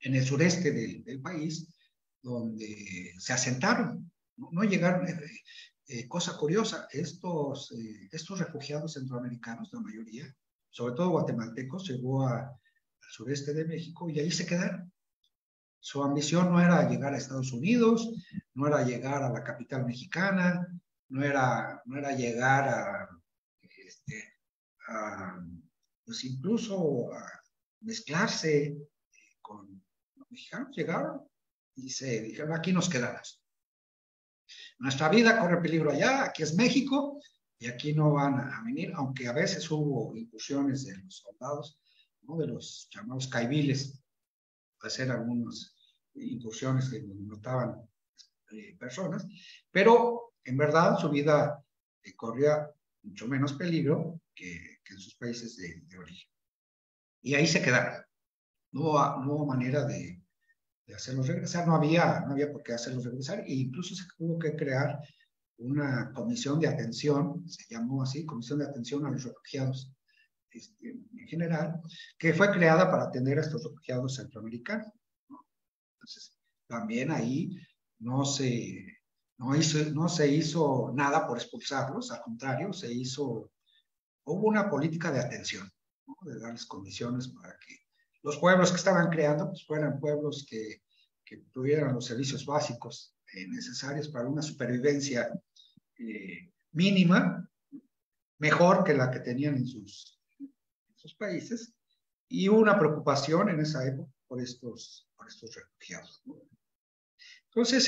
el sureste del país, donde se asentaron. No llegaron. Cosa curiosa, estos refugiados centroamericanos, la mayoría, sobre todo guatemaltecos, llegó al sureste de México y ahí se quedaron. Su ambición no era llegar a Estados Unidos, no era llegar a la capital mexicana, no era llegar pues incluso a mezclarse con los mexicanos. Llegaron y se dijeron, aquí nos quedamos. Nuestra vida corre peligro allá, aquí es México, y aquí no van a venir, aunque a veces hubo incursiones de los soldados, ¿no?, de los llamados caiviles, hacer algunas incursiones que notaban personas, pero en verdad su vida corría mucho menos peligro que en sus países de origen. Y ahí se quedaron. No hubo manera de hacerlos regresar, no había por qué hacerlos regresar, e incluso se tuvo que crear una comisión de atención, se llamó así, Comisión de Atención a los Refugiados en general, que fue creada para atender a estos refugiados centroamericanos, ¿no? Entonces, también ahí no se hizo nada por expulsarlos, al contrario, hubo una política de atención, ¿no?, de darles condiciones para que los pueblos que estaban creando pues fueran pueblos que tuvieran los servicios básicos necesarios para una supervivencia mínima, mejor que la que tenían en sus países, y una preocupación en esa época por estos refugiados, ¿no? Entonces,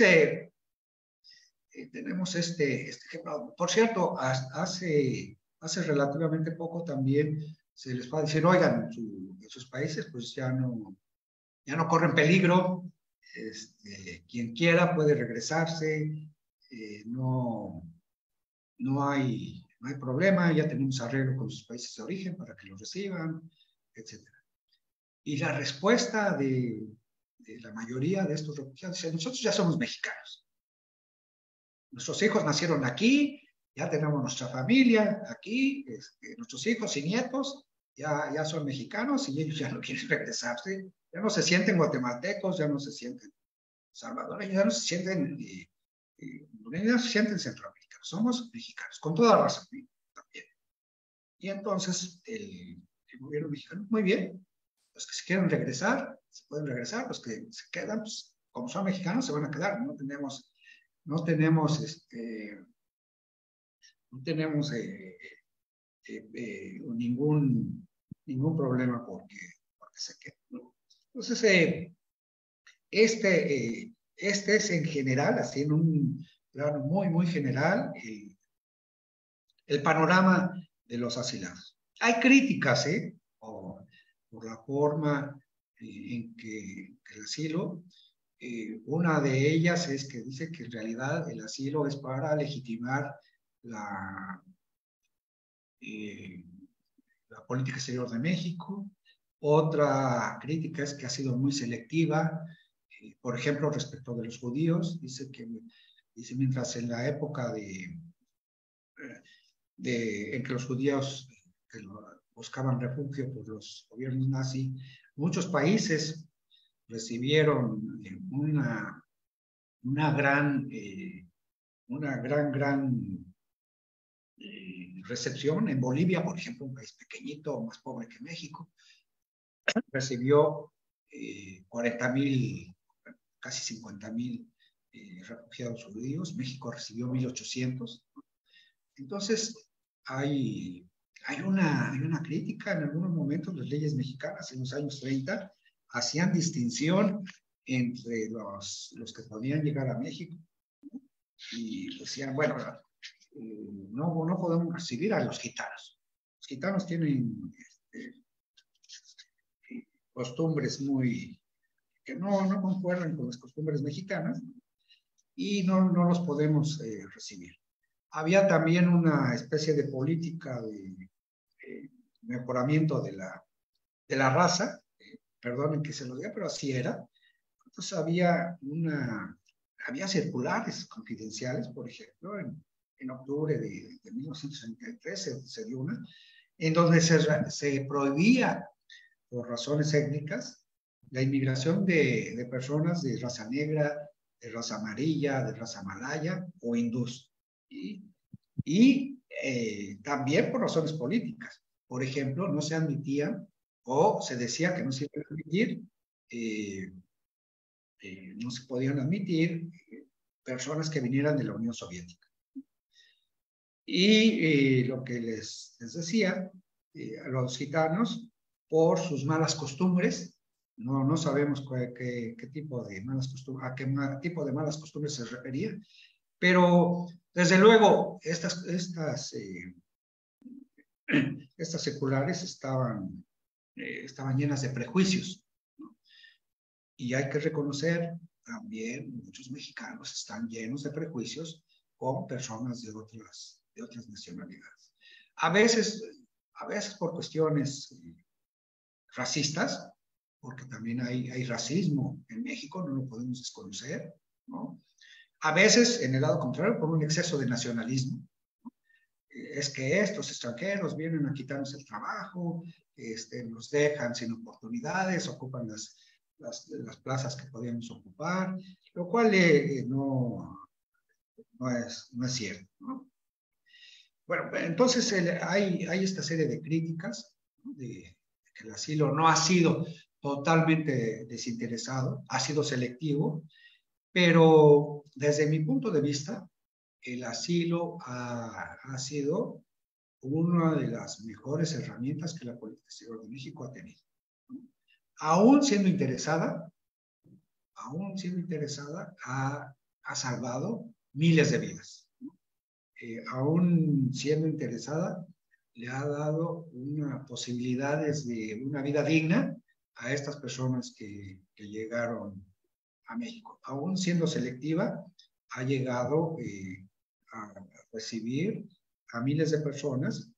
tenemos este ejemplo. Por cierto, hace relativamente poco también se les va a decir, oigan, en sus países pues ya no corren peligro, quien quiera puede regresarse, no hay problema, ya tenemos arreglo con sus países de origen para que los reciban, etc. Y la respuesta de la mayoría de estos refugiados es: nosotros ya somos mexicanos. Nuestros hijos nacieron aquí, ya tenemos nuestra familia aquí, nuestros hijos y nietos ya son mexicanos y ellos ya no quieren regresarse, ya no se sienten guatemaltecos, ya no se sienten salvadoreños, ya no se sienten centroamericanos, somos mexicanos, con toda razón, ¿sí?, también. Y entonces el gobierno mexicano, muy bien, los que se quieren regresar, se pueden regresar, los que se quedan, pues, como son mexicanos, se van a quedar. No tenemos ningún problema porque se queden, ¿no? Entonces, este es en general, así en un plano muy, muy general, el panorama de los asilados. Hay críticas, por la forma en que el asilo, una de ellas es que dice que en realidad el asilo es para legitimar la, eh, la política exterior de México. Otra crítica es que ha sido muy selectiva, por ejemplo, respecto de los judíos. Dice mientras en la época en que los judíos que buscaban refugio por los gobiernos nazis, muchos países recibieron una gran recepción. En Bolivia, por ejemplo, un país pequeñito, más pobre que México, recibió 40,000, casi 50,000 refugiados judíos. México recibió 1,800. Entonces, hay una crítica. En algunos momentos las leyes mexicanas en los años 30 hacían distinción entre los que podían llegar a México y decían, bueno, no podemos recibir a los gitanos. Los gitanos tienen costumbres que no concuerdan con las costumbres mexicanas y no los podemos recibir. Había también una especie de política de mejoramiento de la raza, perdonen que se lo diga, pero así era. Entonces había circulares confidenciales, por ejemplo, en octubre de 1963 se dio una, en donde se prohibía, por razones étnicas, la inmigración de personas de raza negra, de raza amarilla, de raza malaya o hindús. Y también por razones políticas. Por ejemplo, no se admitían o se decía que no se iban a admitir, no se podían admitir personas que vinieran de la Unión Soviética. Y lo que les decía a los gitanos, por sus malas costumbres, no sabemos qué tipo de malas costumbres, a qué tipo de malas costumbres se refería, pero desde luego estas seculares estaban llenas de prejuicios, ¿no? Y hay que reconocer también, muchos mexicanos están llenos de prejuicios con personas de otras nacionalidades. A veces por cuestiones racistas, porque también hay racismo en México, no lo podemos desconocer, ¿no? A veces, en el lado contrario, por un exceso de nacionalismo. Es que estos extranjeros vienen a quitarnos el trabajo, nos dejan sin oportunidades, ocupan las plazas que podíamos ocupar, lo cual no es cierto, ¿no? Bueno, entonces hay esta serie de críticas, ¿no? De que el asilo no ha sido totalmente desinteresado, ha sido selectivo, pero desde mi punto de vista, el asilo ha sido una de las mejores herramientas que la política exterior de México ha tenido. Aún siendo interesada, ha salvado miles de vidas. Aún siendo interesada, le ha dado posibilidades de una vida digna a estas personas que llegaron a México. Aún siendo selectiva, ha llegado a recibir a miles de personas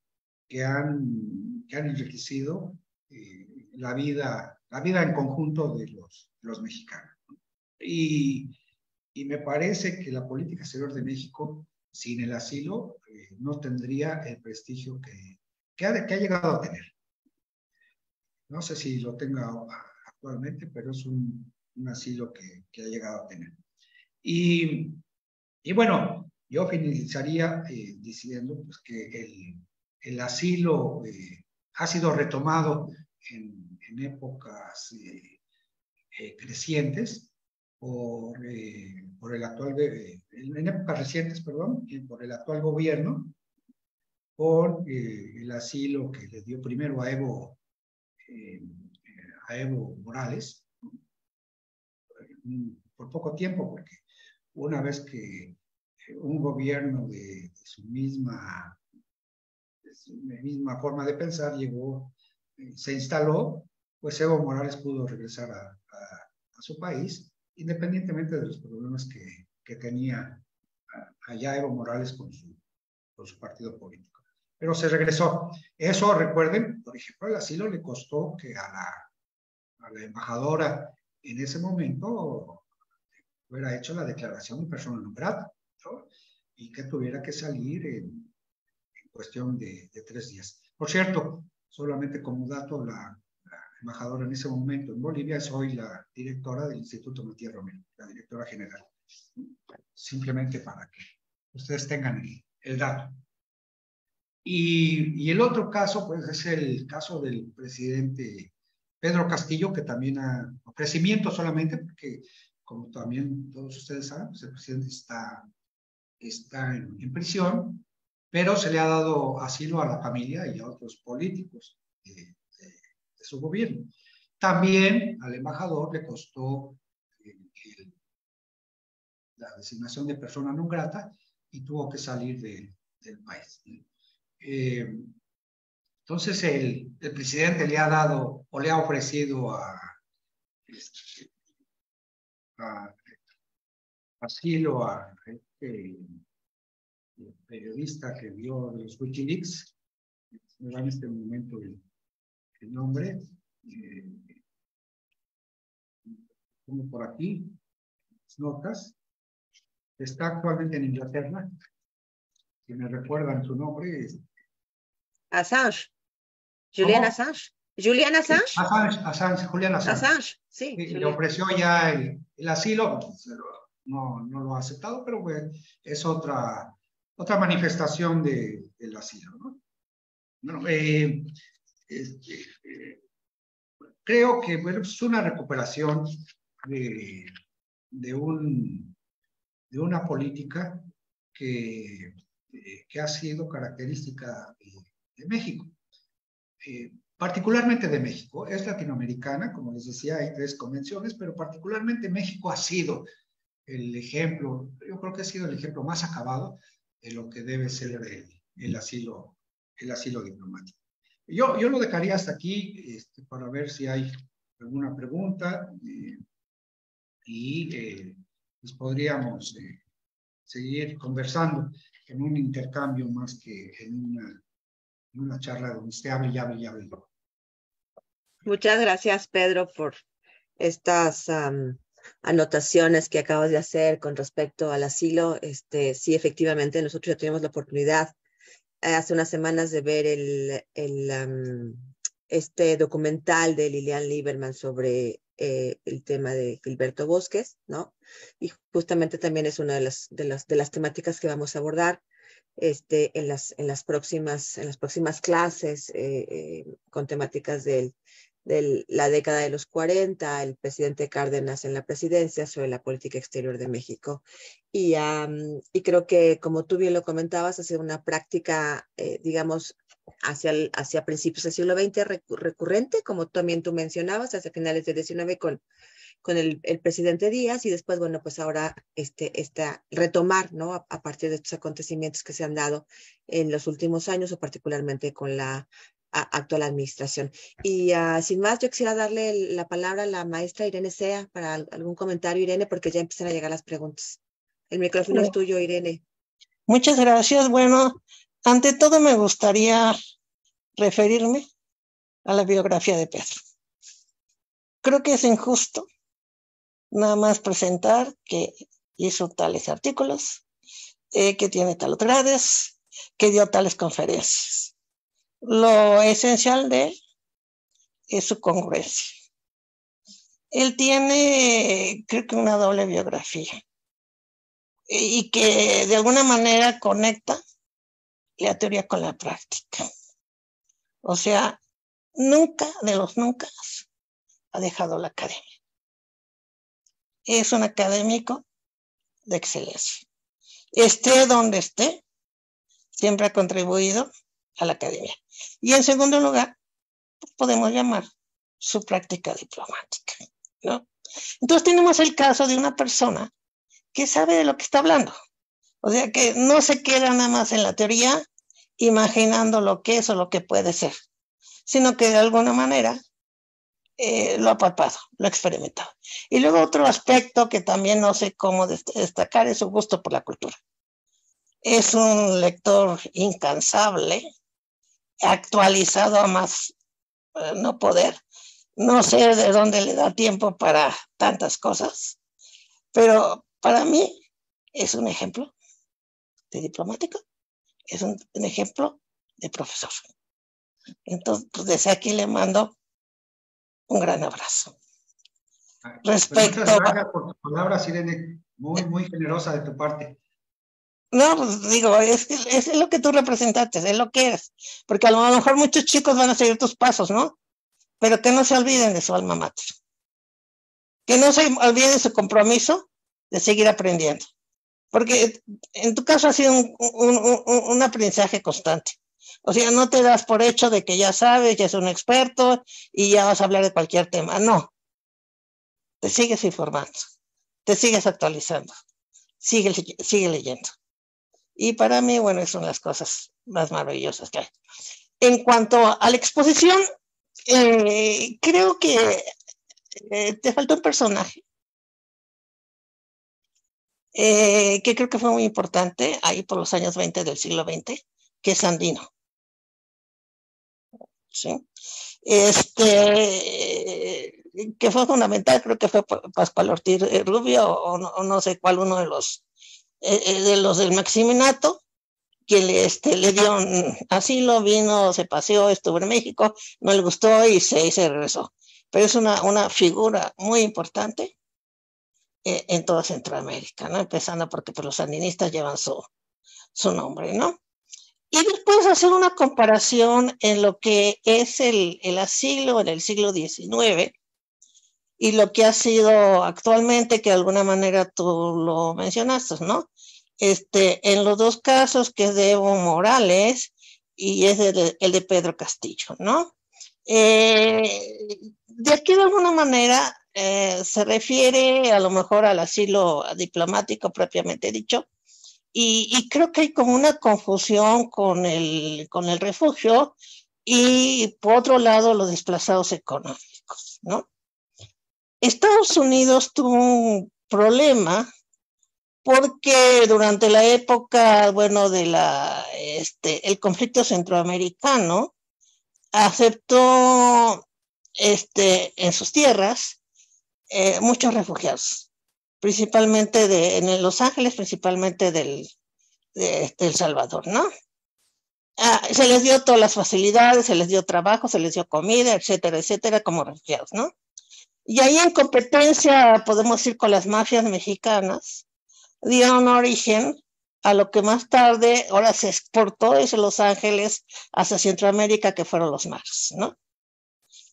que han enriquecido la vida en conjunto de los mexicanos. Y me parece que la política exterior de México, sin el asilo, no tendría el prestigio que ha llegado a tener. No sé si lo tenga actualmente, pero es un asilo que ha llegado a tener. Y bueno, yo finalizaría diciendo pues, que el asilo ha sido retomado en épocas crecientes por el actual, en épocas recientes, perdón, por el actual gobierno, por el asilo que le dio primero a Evo Morales, por poco tiempo, porque una vez que un gobierno de su misma la misma forma de pensar, llegó, se instaló, pues Evo Morales pudo regresar a su país, independientemente de los problemas que tenía allá Evo Morales con su partido político. Pero se regresó. Eso, recuerden, por ejemplo, el asilo le costó que a la embajadora en ese momento hubiera hecho la declaración de persona non grata, ¿no? Y que tuviera que salir en cuestión de 3 días. Por cierto, solamente como dato, la embajadora en ese momento en Bolivia es hoy la directora del Instituto Matías Romero, la directora general. Simplemente para que ustedes tengan el dato. Y el otro caso, pues, es el caso del presidente Pedro Castillo, que también ofrecimiento solamente, porque como también todos ustedes saben, pues el presidente está en prisión, pero se le ha dado asilo a la familia y a otros políticos de su gobierno. También al embajador le costó la designación de persona non grata y tuvo que salir del país. Entonces el presidente le ha dado o le ha ofrecido asilo a este periodista que vio los Wikileaks, me da en este momento el nombre, pongo por aquí las notas, está actualmente en Inglaterra, si me recuerdan su nombre. Assange. Julian Assange. Julian Assange. Assange, Julian Assange. Assange, sí. Le ofreció ya el asilo, no lo ha aceptado, pero pues, es otra manifestación del asilo, ¿no? Bueno, creo que bueno, es una recuperación de una política que ha sido característica de México. Particularmente de México, es latinoamericana, como les decía, hay 3 convenciones, pero particularmente México ha sido el ejemplo, yo creo que ha sido el ejemplo más acabado de lo que debe ser el asilo diplomático. Yo lo dejaría hasta aquí para ver si hay alguna pregunta y pues podríamos seguir conversando en un intercambio más que en una charla donde usted hable y hable y hable. Muchas gracias, Pedro, por estas anotaciones que acabas de hacer con respecto al asilo. Sí, efectivamente, nosotros ya tuvimos la oportunidad hace unas semanas de ver este documental de Lilian Lieberman sobre el tema de Gilberto Bosques, ¿no? Y justamente también es una de las temáticas que vamos a abordar en las próximas clases con temáticas de la década de los 40, el presidente Cárdenas en la presidencia, sobre la política exterior de México. Y creo que, como tú bien lo comentabas, ha sido una práctica, digamos, hacia principios del siglo XX recurrente, como también tú mencionabas, hacia finales del XIX con el presidente Díaz, y después, bueno, pues ahora retomar, ¿no? A partir de estos acontecimientos que se han dado en los últimos años, o particularmente con la actual administración. Y sin más, yo quisiera darle la palabra a la maestra Irene Sea para algún comentario, Irene, porque ya empiezan a llegar las preguntas. El micrófono es tuyo, Irene. Muchas gracias. Bueno, ante todo me gustaría referirme a la biografía de Pedro. Creo que es injusto nada más presentar que hizo tales artículos, que tiene tales grades, que dio tales conferencias. Lo esencial de él es su congruencia. Él tiene, creo que, una doble biografía y que de alguna manera conecta la teoría con la práctica. O sea, nunca de los nunca ha dejado la academia. Es un académico de excelencia. Esté donde esté, siempre ha contribuido a la academia. Y en segundo lugar, podemos llamar su práctica diplomática, ¿no? Entonces tenemos el caso de una persona que sabe de lo que está hablando. O sea, que no se queda nada más en la teoría imaginando lo que es o lo que puede ser, sino que de alguna manera lo ha palpado, lo ha experimentado. Y luego otro aspecto que también no sé cómo destacar es su gusto por la cultura. Es un lector incansable, actualizado a más no poder. No sé de dónde le da tiempo para tantas cosas, pero para mí es un ejemplo de diplomático, es un ejemplo de profesor. Entonces, pues desde aquí le mando un gran abrazo. Respecto muchas gracias por tus palabras, Irene. Muy, muy generosa de tu parte. No, pues digo, es lo que tú representaste, es lo que eres. Porque a lo mejor muchos chicos van a seguir tus pasos, ¿no? Pero que no se olviden de su alma mater. Que no se olviden de su compromiso de seguir aprendiendo. Porque en tu caso ha sido un aprendizaje constante. O sea, no te das por hecho de que ya sabes, ya eres un experto y ya vas a hablar de cualquier tema. No. Te sigues informando, te sigues actualizando, sigue leyendo. Y para mí, bueno, son las cosas más maravillosas que hay. En cuanto a la exposición, creo que te faltó un personaje que creo que fue muy importante ahí por los años 20 del siglo XX, que es Sandino. ¿Sí? Que fue fundamental, creo que fue Pascual Ortiz Rubio o no sé cuál uno de los del Maximinato, que le dio asilo, vino, se paseó, estuvo en México, no le gustó y se regresó. Pero es una figura muy importante en toda Centroamérica, ¿no? Empezando porque pues, los sandinistas llevan su nombre, ¿no? Y después hacer una comparación en lo que es el asilo en el siglo XIX y lo que ha sido actualmente, que de alguna manera tú lo mencionaste, ¿no? En los dos casos, que es de Evo Morales y es el de Pedro Castillo, ¿no? De aquí de alguna manera se refiere a lo mejor al asilo diplomático propiamente dicho, y creo que hay como una confusión con el refugio y por otro lado los desplazados económicos, ¿no? Estados Unidos tuvo un problema porque durante la época, bueno, el conflicto centroamericano, aceptó en sus tierras muchos refugiados, principalmente en Los Ángeles, principalmente de El Salvador, ¿no? Se les dio todas las facilidades, se les dio trabajo, se les dio comida, etcétera, etcétera, como refugiados, ¿no? Y ahí en competencia, podemos ir con las mafias mexicanas, dieron origen a lo que más tarde ahora se exportó desde Los Ángeles hacia Centroamérica, que fueron los mares, ¿no?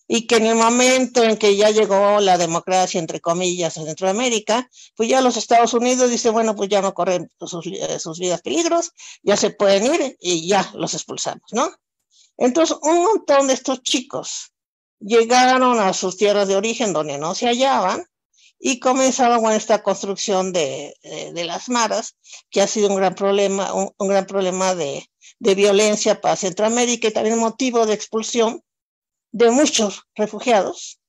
Y que en el momento en que ya llegó la democracia, entre comillas, en Centroamérica, pues ya los Estados Unidos dicen, bueno, pues ya no corren sus vidas peligros, ya se pueden ir y ya los expulsamos, ¿no? Entonces, un montón de estos chicos llegaron a sus tierras de origen donde no se hallaban y comenzaron con esta construcción de las maras, que ha sido un gran problema, un gran problema de violencia para Centroamérica y también motivo de expulsión de muchos refugiados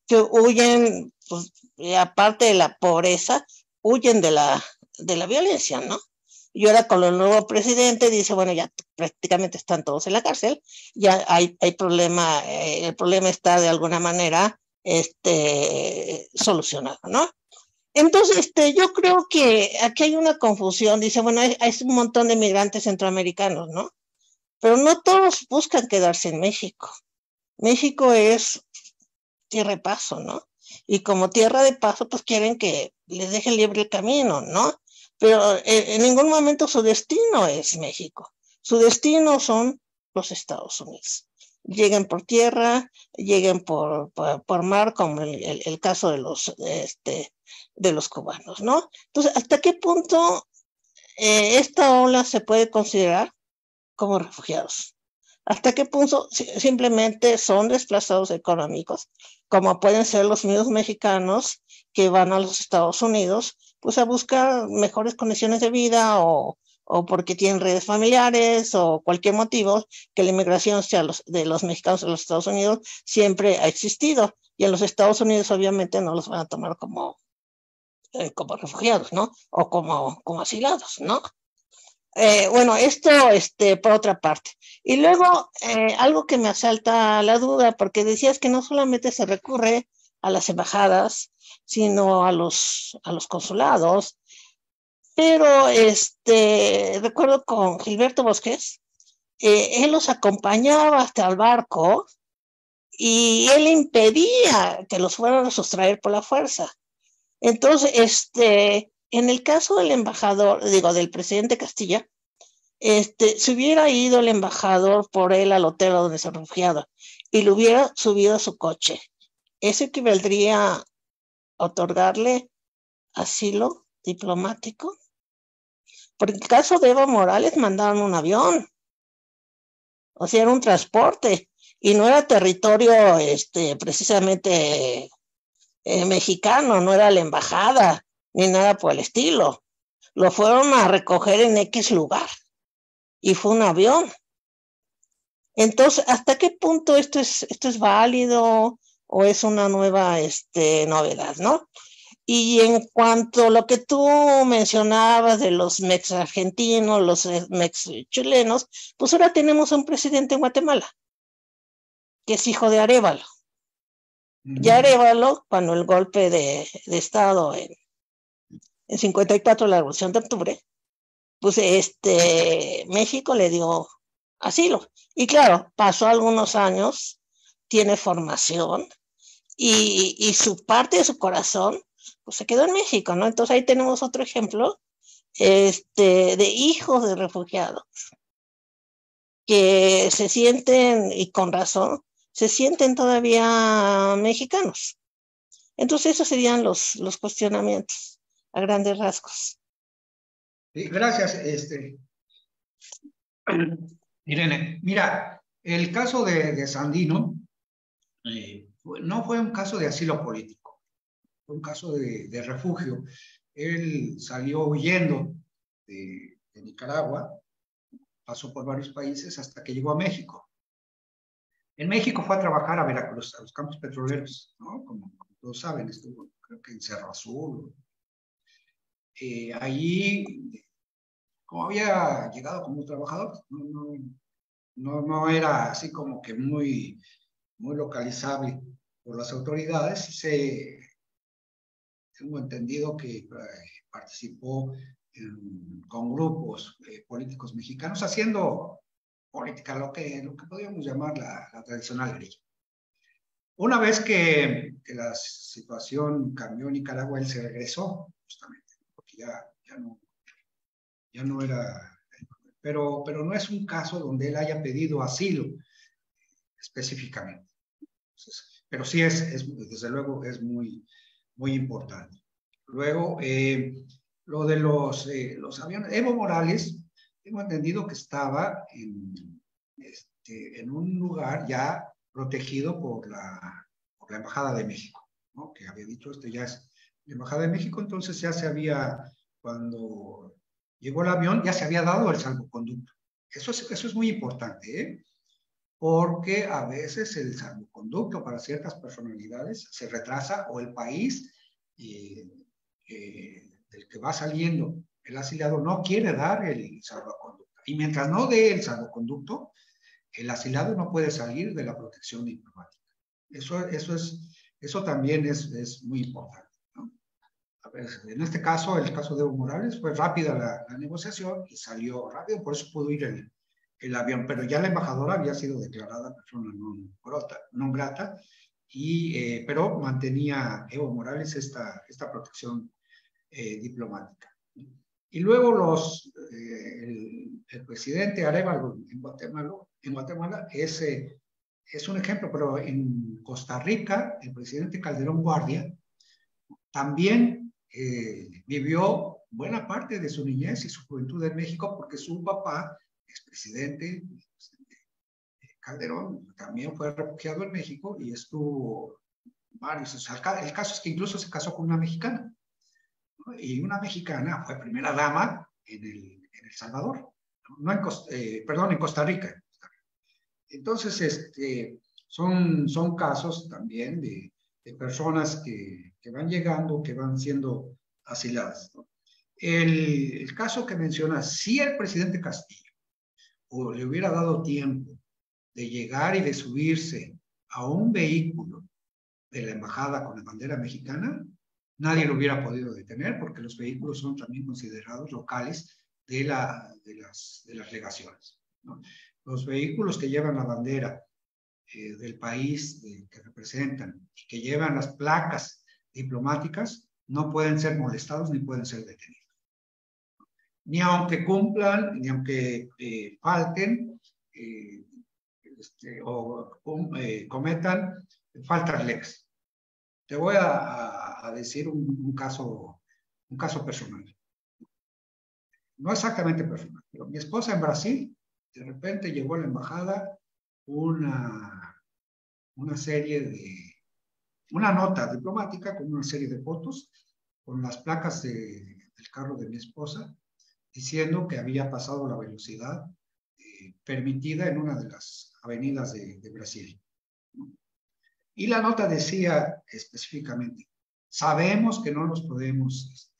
que huyen, pues, aparte de la pobreza, huyen de la violencia, ¿no? Y ahora con el nuevo presidente dice, bueno, ya prácticamente están todos en la cárcel, ya hay problema, el problema está de alguna manera solucionado, ¿no? Entonces, yo creo que aquí hay una confusión, dice, bueno, hay un montón de migrantes centroamericanos, ¿no? Pero no todos buscan quedarse en México. México es tierra de paso, ¿no? Y como tierra de paso, pues quieren que les dejen libre el camino, ¿no? Pero en ningún momento su destino es México. Su destino son los Estados Unidos. Lleguen por tierra, lleguen por mar, como el caso de los cubanos, ¿no? Entonces, ¿hasta qué punto esta ola se puede considerar como refugiados? ¿Hasta qué punto simplemente son desplazados económicos, como pueden ser los mismos mexicanos que van a los Estados Unidos, pues a buscar mejores condiciones de vida o o porque tienen redes familiares o cualquier motivo, que la inmigración de los mexicanos a los Estados Unidos siempre ha existido. Y en los Estados Unidos obviamente no los van a tomar como refugiados, ¿no? O como asilados, ¿no? Bueno, esto por otra parte. Y luego, algo que me asalta la duda, porque decías que no solamente se recurre a las embajadas, sino a los consulados, pero recuerdo con Gilberto Bosques, él los acompañaba hasta el barco y él impedía que los fueran a sustraer por la fuerza. Entonces, en el caso del embajador, del presidente Castilla, si hubiera ido el embajador por él al hotel donde se refugiaba y lo hubiera subido a su coche, ¿eso equivaldría a otorgarle asilo diplomático? Porque en el caso de Evo Morales mandaron un avión, o sea, era un transporte y no era territorio precisamente mexicano, no era la embajada ni nada por el estilo. Lo fueron a recoger en X lugar y fue un avión. Entonces, ¿hasta qué punto esto es válido o es una nueva novedad, no? Y en cuanto a lo que tú mencionabas de los mex argentinos, los mex chilenos, pues ahora tenemos un presidente en Guatemala, que es hijo de Arévalo. Y Arévalo, cuando el golpe de Estado en 54, la Revolución de Octubre, pues México le dio asilo. Y claro, pasó algunos años, tiene formación y su parte de su corazón pues se quedó en México, ¿no? Entonces ahí tenemos otro ejemplo de hijos de refugiados que se sienten, y con razón, se sienten todavía mexicanos. Entonces esos serían los cuestionamientos a grandes rasgos. Sí, gracias, Irene. Mira, el caso de Sandino no fue un caso de asilo político, fue un caso de refugio. Él salió huyendo de Nicaragua, pasó por varios países hasta que llegó a México. En México fue a trabajar a Veracruz, a los campos petroleros, ¿no? Como todos saben, estuvo creo que en Cerro Azul. Allí, como había llegado como trabajador, no era así como que muy localizable por las autoridades. Tengo entendido que participó con grupos políticos mexicanos haciendo política, lo que podríamos llamar la tradicional guerrilla. Una vez que la situación cambió en Nicaragua, él se regresó, justamente, porque ya no era, pero no es un caso donde él haya pedido asilo específicamente. Entonces, pero sí desde luego, es muy importante. Luego, lo de los aviones. Evo Morales, tengo entendido que estaba en un lugar ya protegido por la Embajada de México, ¿no? Que había dicho, ya es la Embajada de México, entonces ya cuando llegó el avión, ya se había dado el salvoconducto. Eso es muy importante, ¿eh? Porque a veces el salvoconducto para ciertas personalidades se retrasa, o el país del que va saliendo el asilado no quiere dar el salvoconducto. Y mientras no dé el salvoconducto, el asilado no puede salir de la protección diplomática. Eso también es muy importante, ¿no? A ver, en este caso, el caso de Evo Morales, fue rápida la negociación y salió rápido, por eso pudo ir el avión, pero ya la embajadora había sido declarada persona non grata, pero mantenía Evo Morales esta protección diplomática. Y luego el presidente Arévalo en Guatemala es un ejemplo, pero en Costa Rica, el presidente Calderón Guardia también vivió buena parte de su niñez y su juventud en México, porque su papá, expresidente Calderón, también fue refugiado en México y estuvo varios. O sea, el caso es que incluso se casó con una mexicana, ¿no? Y una mexicana fue primera dama en El Salvador, no en, perdón, en Costa Rica. Entonces, son casos también de personas que van llegando, que van siendo asiladas, ¿no? El caso que mencionas, si el presidente Castillo o le hubiera dado tiempo de llegar y de subirse a un vehículo de la embajada con la bandera mexicana, nadie lo hubiera podido detener porque los vehículos son también considerados locales de las legaciones, ¿no? Los vehículos que llevan la bandera del país que representan y que llevan las placas diplomáticas no pueden ser molestados ni pueden ser detenidos. Ni aunque cumplan, ni aunque falten o cometan faltas leves. Te voy a decir un caso personal. No exactamente personal, pero mi esposa en Brasil, de repente llegó a la embajada una nota diplomática con una serie de fotos con las placas del carro de mi esposa, diciendo que había pasado la velocidad permitida en una de las avenidas de Brasil. Y la nota decía específicamente, sabemos que no nos podemos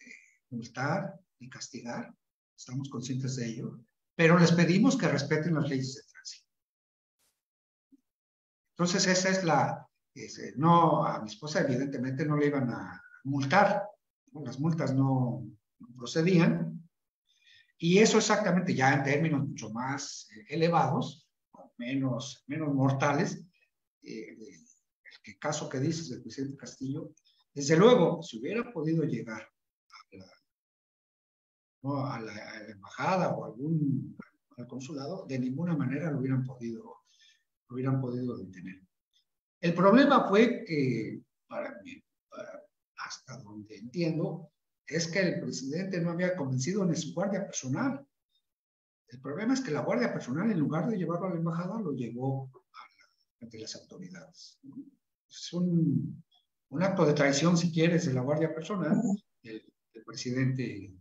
multar ni castigar, estamos conscientes de ello, pero les pedimos que respeten las leyes de tránsito. Entonces esa es no, a mi esposa evidentemente no le iban a multar, ¿no? Las multas no procedían. Y eso exactamente ya en términos mucho más elevados, menos mortales, el caso que dices del presidente Castillo, desde luego, si hubiera podido llegar a la embajada o al consulado, de ninguna manera lo hubieran podido detener. El problema fue que, para mí, hasta donde entiendo, es que el presidente no había convencido ni su guardia personal. El problema es que la guardia personal, en lugar de llevarlo a la embajada, lo llevó ante las autoridades. Es un acto de traición, si quieres, de la guardia personal del presidente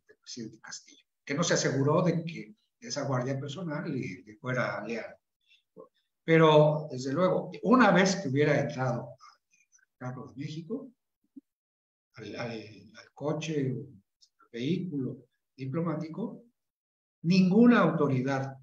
Castillo, que no se aseguró de que esa guardia personal le fuera leal. Pero, desde luego, una vez que hubiera entrado al carro de México, al coche, al vehículo diplomático, ninguna autoridad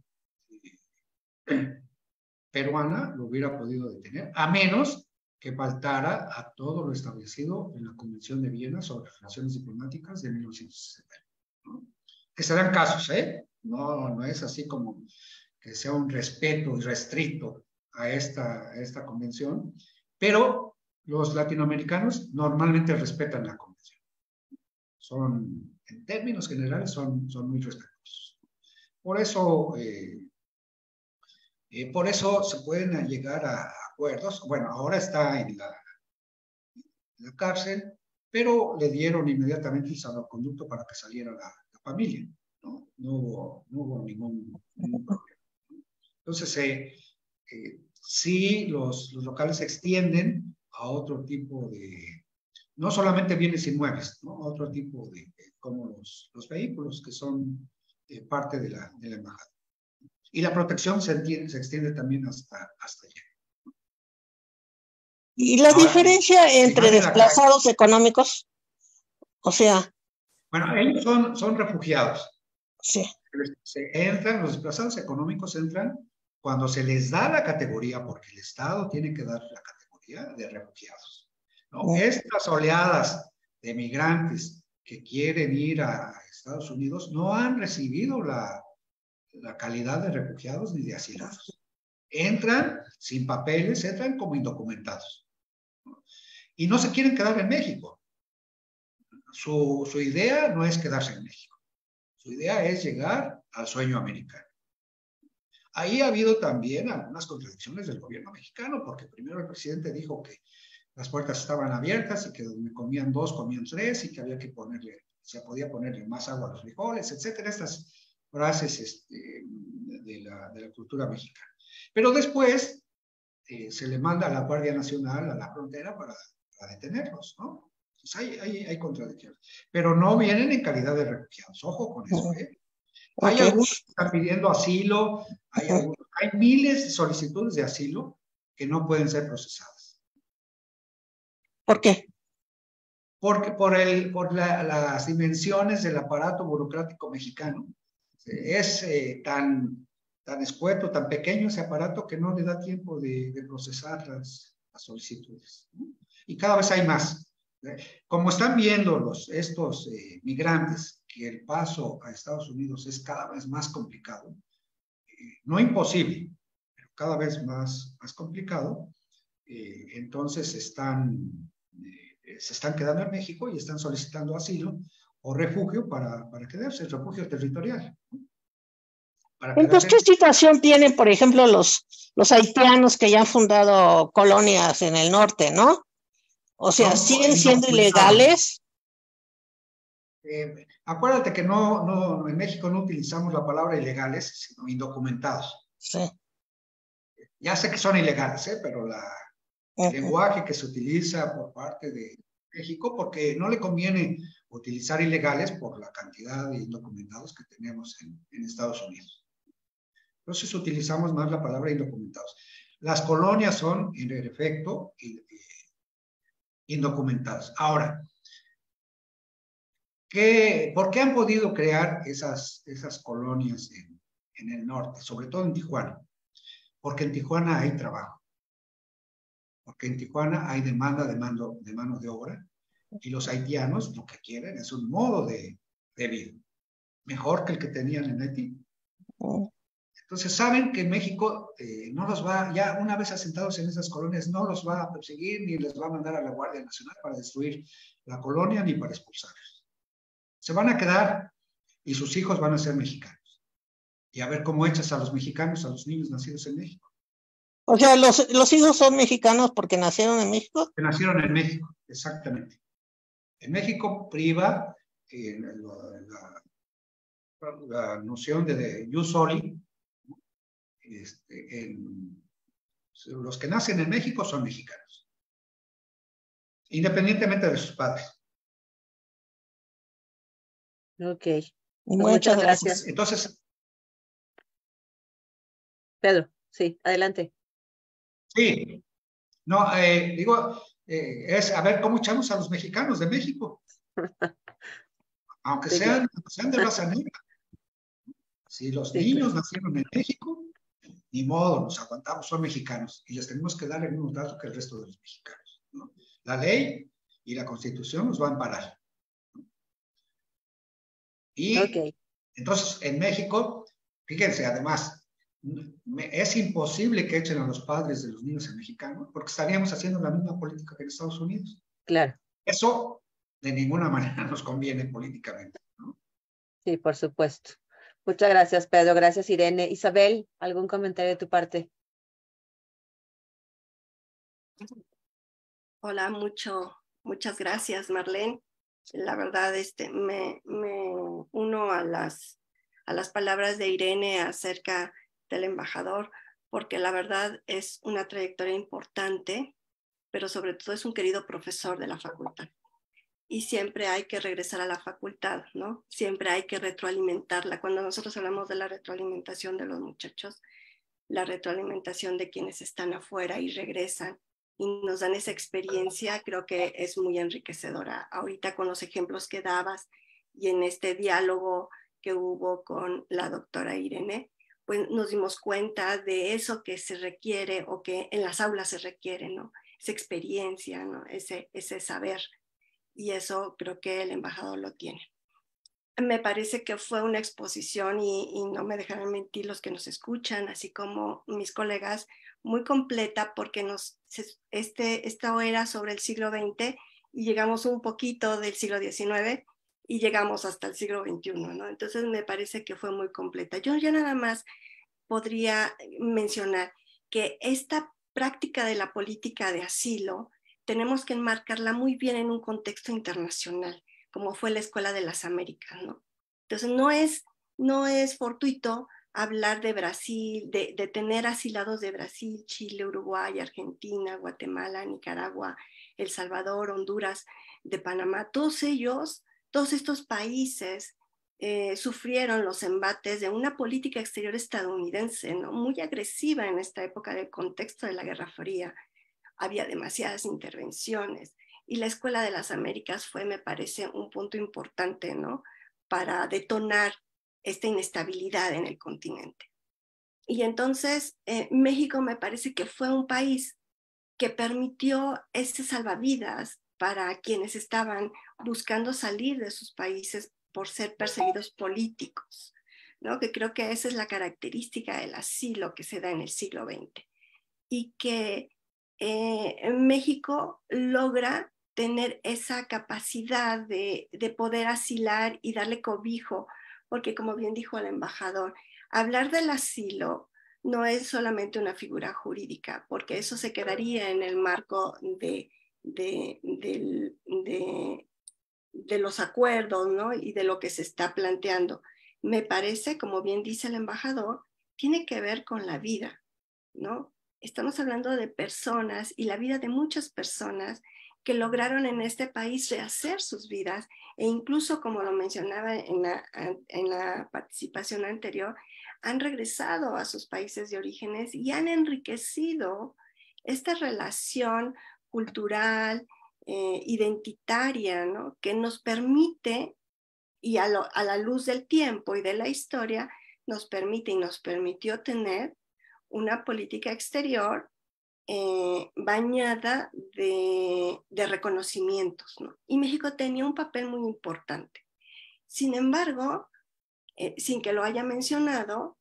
peruana lo hubiera podido detener, a menos que faltara a todo lo establecido en la Convención de Viena sobre Relaciones Diplomáticas de 1960. ¿No? Que se dan casos, ¿eh? No es así como que sea un respeto irrestricto a esta convención, pero los latinoamericanos normalmente respetan la convención. En términos generales, son muy respetuosos. Por eso se pueden llegar a acuerdos. Bueno, ahora está en la cárcel, pero le dieron inmediatamente el salvoconducto para que saliera la familia. No hubo ningún problema. Entonces, sí, los locales se extienden a otro tipo de, no solamente bienes inmuebles, ¿no? A otro tipo como los vehículos que son parte de la embajada. Y la protección se extiende también hasta allá. ¿Y la diferencia entre desplazados económicos? O sea... Bueno, ellos son refugiados. Sí. Los desplazados económicos entran cuando se les da la categoría, porque el Estado tiene que dar la categoría de refugiados, ¿no? Estas oleadas de migrantes que quieren ir a Estados Unidos no han recibido la calidad de refugiados ni de asilados. Entran sin papeles, entran como indocumentados, ¿no? Y no se quieren quedar en México. Su idea no es quedarse en México. Su idea es llegar al sueño americano. Ahí ha habido también algunas contradicciones del gobierno mexicano, porque primero el presidente dijo que las puertas estaban abiertas y que donde comían 2, comían 3 y que había que se podía ponerle más agua a los frijoles, etcétera. Estas frases de la cultura mexicana. Pero después se le manda a la Guardia Nacional a la frontera para detenerlos, ¿no? Entonces hay contradicciones. Pero no vienen en calidad de refugiados. Ojo con eso, ¿eh? Hay Ok. algunos que están pidiendo asilo, hay miles de solicitudes de asilo que no pueden ser procesadas. ¿Por qué? Porque por las dimensiones del aparato burocrático mexicano, es tan escueto, tan pequeño ese aparato que no le da tiempo de procesar las solicitudes, ¿no? Y cada vez hay más. Como están viendo estos migrantes que el paso a Estados Unidos es cada vez más complicado, no imposible, pero cada vez más complicado, entonces se están quedando en México y están solicitando asilo o refugio para quedarse, refugio territorial, ¿no? Para Entonces, quedarse. ¿qué situación tienen, por ejemplo, los haitianos que ya han fundado colonias en el norte, ¿no? O sea, Son ¿siguen siendo indocumentados. ilegales? Acuérdate que en México no utilizamos la palabra ilegales, sino indocumentados. Sí. Ya sé que son ilegales, pero el lenguaje que se utiliza por parte de México, porque no le conviene utilizar ilegales por la cantidad de indocumentados que tenemos en Estados Unidos. Entonces utilizamos más la palabra indocumentados. Las colonias son, en efecto, indocumentadas. Ahora, ¿por qué han podido crear esas colonias en el norte, sobre todo en Tijuana? Porque en Tijuana hay trabajo, porque en Tijuana hay demanda de mano de obra, y los haitianos lo que quieren es un modo de vida, mejor que el que tenían en Haití. Entonces saben que México no los va, ya una vez asentados en esas colonias, no los va a perseguir ni les va a mandar a la Guardia Nacional para destruir la colonia ni para expulsarlos. Se van a quedar y sus hijos van a ser mexicanos. Y a ver cómo echas a los mexicanos, a los niños nacidos en México. O sea, los hijos son mexicanos porque nacieron en México. Que nacieron en México, exactamente. En México priva la noción de jus soli. Los que nacen en México son mexicanos, independientemente de sus padres. Ok. Muchas gracias. Entonces, Pedro, sí, adelante. sí, no, digo, es a ver cómo echamos a los mexicanos de México, aunque Sí, sean de raza negra. Si los sí, niños nacieron en México, ni modo, nos aguantamos, son mexicanos y les tenemos que dar el mismo trato que el resto de los mexicanos, ¿no? La ley y la Constitución nos va a amparar, ¿no? Y ok. entonces en México, fíjense, además, es imposible que echen a los padres de los niños en mexicanos porque estaríamos haciendo la misma política que en Estados Unidos. Claro. Eso de ninguna manera nos conviene políticamente, ¿no? Sí, por supuesto. Muchas gracias, Pedro. Gracias, Irene. Isabel, ¿algún comentario de tu parte? Hola, muchas gracias, Marlene. La verdad, me uno a las palabras de Irene acerca del embajador, porque la verdad es una trayectoria importante, pero sobre todo es un querido profesor de la facultad. Y siempre hay que regresar a la facultad, ¿no? Siempre hay que retroalimentarla. Cuando nosotros hablamos de la retroalimentación de los muchachos, la retroalimentación de quienes están afuera y regresan y nos dan esa experiencia, creo que es muy enriquecedora. Ahorita con los ejemplos que dabas y en este diálogo que hubo con la doctora Irene, pues nos dimos cuenta de eso que se requiere o que en las aulas se requiere, ¿no? Esa experiencia, ¿no? Ese saber. Y eso creo que el embajador lo tiene. Me parece que fue una exposición y no me dejarán mentir los que nos escuchan, así como mis colegas, muy completa porque esto era sobre el siglo XX y llegamos un poquito del siglo XIX y llegamos hasta el siglo XXI, ¿no? Entonces me parece que fue muy completa. Yo ya nada más podría mencionar que esta práctica de la política de asilo tenemos que enmarcarla muy bien en un contexto internacional, como fue la Escuela de las Américas, ¿no? Entonces no es fortuito hablar de Brasil, de tener asilados de Brasil, Chile, Uruguay, Argentina, Guatemala, Nicaragua, El Salvador, Honduras, de Panamá, todos estos países sufrieron los embates de una política exterior estadounidense, ¿no? Muy agresiva en esta época del contexto de la Guerra Fría. Había demasiadas intervenciones y la Escuela de las Américas fue, me parece, un punto importante, ¿no? Para detonar esta inestabilidad en el continente. Y entonces México me parece que fue un país que permitió ese salvavidas para quienes estaban buscando salir de sus países por ser perseguidos políticos, ¿no? Que creo que esa es la característica del asilo que se da en el siglo XX y que México logra tener esa capacidad de poder asilar y darle cobijo, porque como bien dijo el embajador, hablar del asilo no es solamente una figura jurídica, porque eso se quedaría en el marco de los acuerdos, ¿no? Y de lo que se está planteando. Me parece, como bien dice el embajador, tiene que ver con la vida, ¿no? Estamos hablando de personas y la vida de muchas personas que lograron en este país rehacer sus vidas e incluso, como lo mencionaba en la participación anterior, han regresado a sus países de orígenes y han enriquecido esta relación cultural, identitaria, ¿no? Que nos permite, y a la luz del tiempo y de la historia, nos permite y nos permitió tener una política exterior bañada de reconocimientos, ¿no? Y México tenía un papel muy importante. Sin embargo, sin que lo haya mencionado,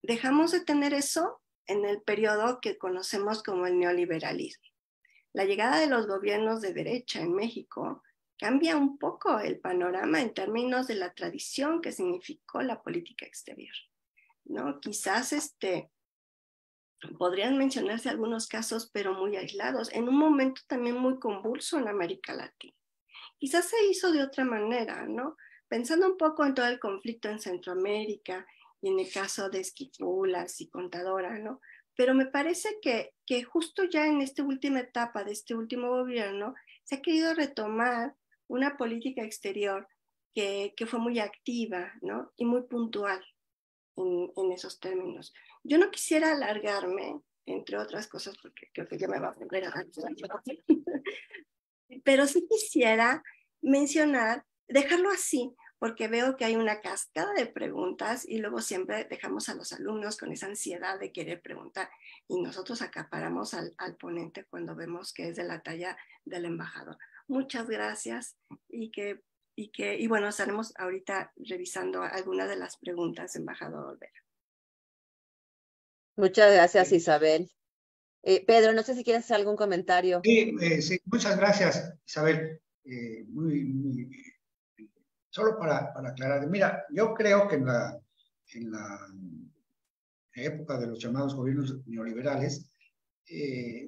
dejamos de tener eso en el periodo que conocemos como el neoliberalismo. La llegada de los gobiernos de derecha en México cambia un poco el panorama en términos de la tradición que significó la política exterior, ¿no? Quizás podrían mencionarse algunos casos, pero muy aislados, en un momento también muy convulso en América Latina. Quizás se hizo de otra manera, ¿no? Pensando un poco en todo el conflicto en Centroamérica y en el caso de Esquipulas y Contadora, ¿no? Pero me parece que justo ya en esta última etapa de este último gobierno se ha querido retomar una política exterior que fue muy activa, ¿no? Y muy puntual en esos términos. Yo no quisiera alargarme, entre otras cosas, porque creo que ya me va a volver a... Pero sí quisiera mencionar, dejarlo así, porque veo que hay una cascada de preguntas y luego siempre dejamos a los alumnos con esa ansiedad de querer preguntar y nosotros acaparamos al ponente cuando vemos que es de la talla del embajador. Muchas gracias y bueno, estaremos ahorita revisando algunas de las preguntas, embajador Olvera. Muchas gracias, Isabel. Pedro, no sé si quieres hacer algún comentario. Sí, sí, muchas gracias, Isabel. Solo para aclarar, mira, yo creo que en la época de los llamados gobiernos neoliberales,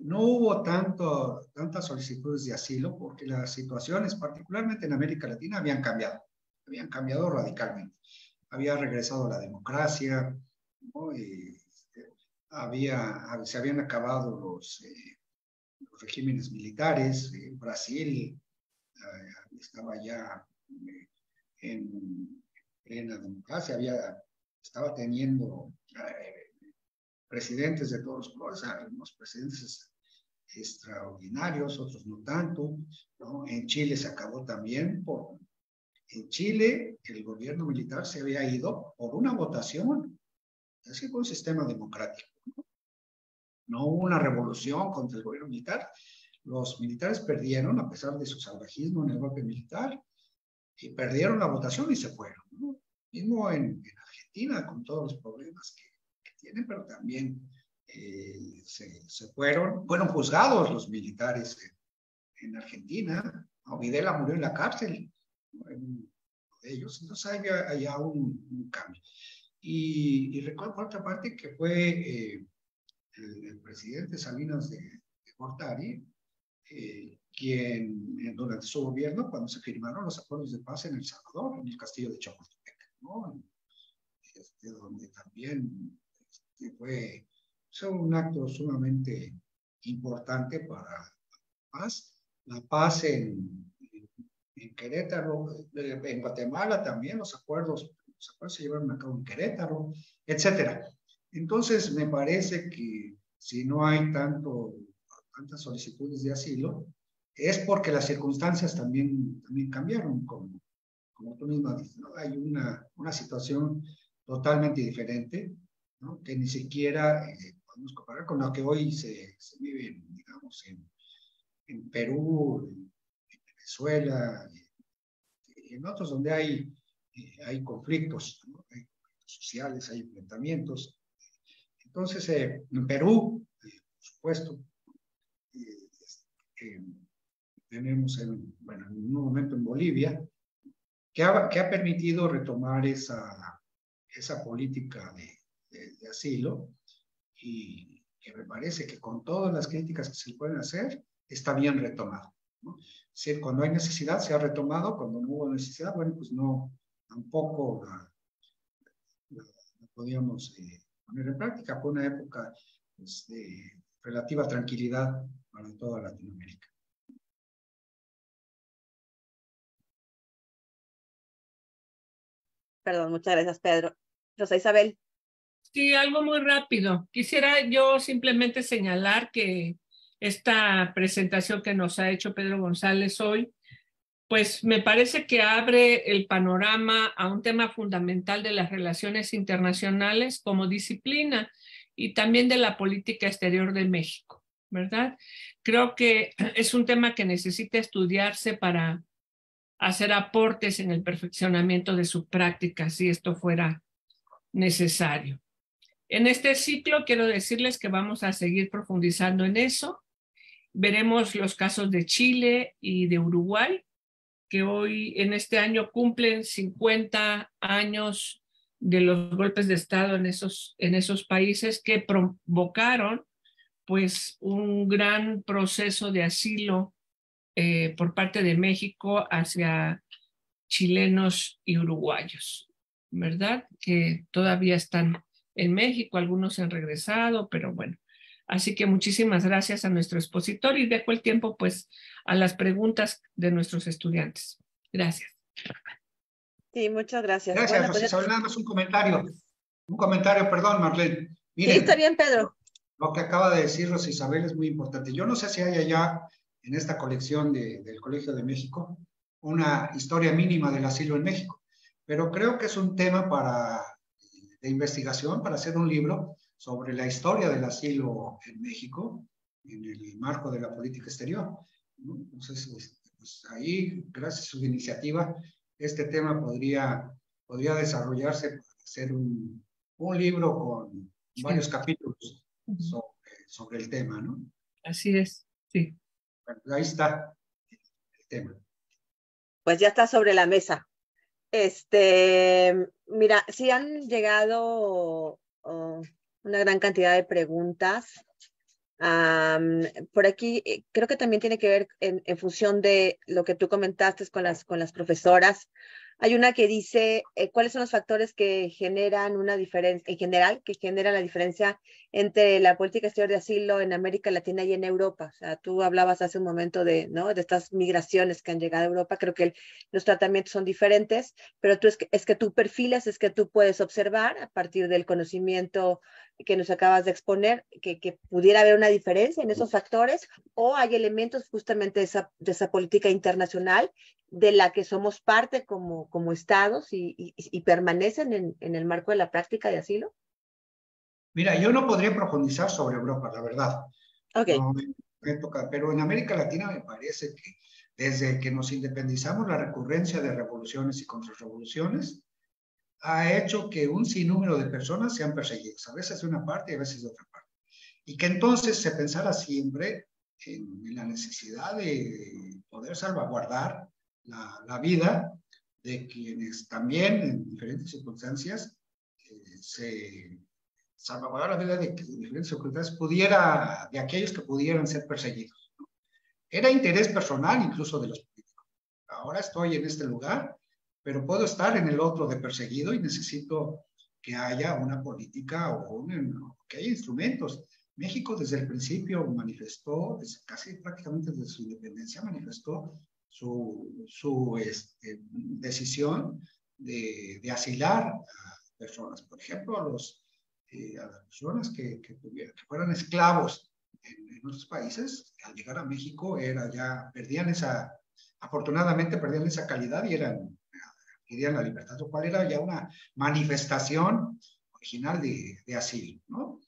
no hubo tantas solicitudes de asilo porque las situaciones, particularmente en América Latina, habían cambiado radicalmente. Había regresado la democracia, ¿no? Se habían acabado los regímenes militares. Brasil estaba ya en plena democracia, estaba teniendo presidentes de todos los colores, algunos presidentes extraordinarios, otros no tanto, ¿no? En Chile se acabó también en Chile el gobierno militar se había ido por una votación, es que fue un sistema democrático, no hubo una revolución contra el gobierno militar. Los militares perdieron a pesar de su salvajismo en el golpe militar y perdieron la votación y se fueron, ¿no? Mismo en Argentina con todos los problemas que tienen, pero también fueron juzgados los militares en Argentina. Videla murió en la cárcel, ¿no? De ellos, entonces había un cambio. Y recuerdo por otra parte que fue el presidente Salinas de Gortari, quien durante su gobierno, cuando se firmaron los acuerdos de paz en El Salvador, en el castillo de Chapultepec, ¿no? Donde también fue un acto sumamente importante para la paz en Querétaro, en Guatemala también los acuerdos se llevaron a cabo en Querétaro, etcétera. Entonces, me parece que si no hay tantas solicitudes de asilo, es porque las circunstancias también cambiaron, como tú misma dices, ¿no? Hay una situación totalmente diferente, ¿no? Que ni siquiera podemos comparar con lo que hoy se vive, digamos, en Perú, en Venezuela, y en otros donde hay conflictos, ¿no? Hay conflictos sociales, hay enfrentamientos. Entonces, en Perú, por supuesto, tenemos en un momento en Bolivia, que ha permitido retomar esa política de asilo, y que me parece que con todas las críticas que se pueden hacer, está bien retomado, ¿no? Es decir, cuando hay necesidad se ha retomado, cuando no hubo necesidad, bueno, pues no, tampoco la podíamos poner en práctica. Fue una época pues, de relativa tranquilidad para toda Latinoamérica. Perdón, muchas gracias, Pedro. Rosa Isabel. Sí, algo muy rápido. Quisiera yo simplemente señalar que esta presentación que nos ha hecho Pedro González hoy, pues me parece que abre el panorama a un tema fundamental de las relaciones internacionales como disciplina y también de la política exterior de México, ¿verdad? Creo que es un tema que necesita estudiarse para hacer aportes en el perfeccionamiento de su práctica, si esto fuera necesario. En este ciclo quiero decirles que vamos a seguir profundizando en eso. Veremos los casos de Chile y de Uruguay, que hoy en este año cumplen 50 años de los golpes de Estado en esos países que provocaron pues un gran proceso de asilo por parte de México hacia chilenos y uruguayos, ¿verdad? Que todavía están en México, algunos han regresado, pero bueno. Así que muchísimas gracias a nuestro expositor y dejo el tiempo pues a las preguntas de nuestros estudiantes. Gracias. Sí, muchas gracias. Gracias, Bueno, Rosy Isabel. Nada más un comentario, perdón, Marlene. Miren, sí, está bien, Pedro. Lo que acaba de decir Rosy Isabel es muy importante. Yo no sé si hay allá en esta colección del Colegio de México una historia mínima del asilo en México, pero creo que es un tema de investigación para hacer un libro sobre la historia del asilo en México en el marco de la política exterior, ¿no? Entonces, pues ahí, gracias a su iniciativa, este tema podría desarrollarse para hacer un libro con varios capítulos sobre el tema, ¿no? Así es, sí. Bueno, ahí está el tema. Pues ya está sobre la mesa. Mira, sí han llegado una gran cantidad de preguntas. Por aquí creo que también tiene que ver en función de lo que tú comentaste con las profesoras. Hay una que dice cuáles son los factores que generan una diferencia, en general, que generan la diferencia entre la política exterior de asilo en América Latina y en Europa. O sea, tú hablabas hace un momento ¿no? de estas migraciones que han llegado a Europa. Creo que los tratamientos son diferentes, pero es que tú perfilas, es que tú puedes observar a partir del conocimiento que nos acabas de exponer, que pudiera haber una diferencia en esos factores, o hay elementos justamente de esa política internacional de la que somos parte como estados y permanecen en el marco de la práctica de asilo? Mira, yo no podría profundizar sobre Europa, la verdad. Okay. No me toca, pero en América Latina me parece que desde que nos independizamos, la recurrencia de revoluciones y contrarrevoluciones ha hecho que un sinnúmero de personas sean perseguidas, a veces de una parte y a veces de otra parte. Y que entonces se pensara siempre en la necesidad de poder salvaguardar la vida de quienes también en diferentes circunstancias se salvaguardar la vida de diferentes circunstancias de aquellos que pudieran ser perseguidos, ¿no? Era interés personal incluso de los políticos. Ahora estoy en este lugar, pero puedo estar en el otro de perseguido y necesito que haya una política que haya instrumentos. México desde el principio manifestó, casi prácticamente desde su independencia, manifestó decisión de asilar a personas. Por ejemplo, a las personas que fueran esclavos en otros países, al llegar a México afortunadamente perdían esa calidad y querían la libertad, lo cual era ya una manifestación original de asilo, ¿no?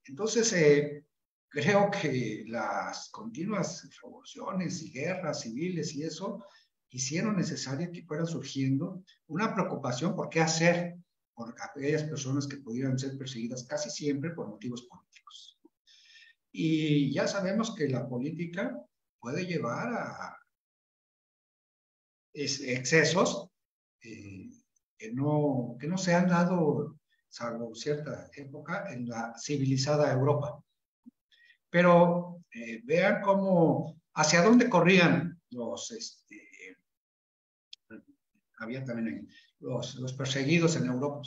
Entonces, creo que las continuas revoluciones y guerras civiles y eso hicieron necesario que fuera surgiendo una preocupación por qué hacer por aquellas personas que pudieran ser perseguidas casi siempre por motivos políticos. Y ya sabemos que la política puede llevar a excesos que no se han dado, salvo cierta época, en la civilizada Europa. Pero vean cómo, hacia dónde corrían había también los perseguidos en Europa,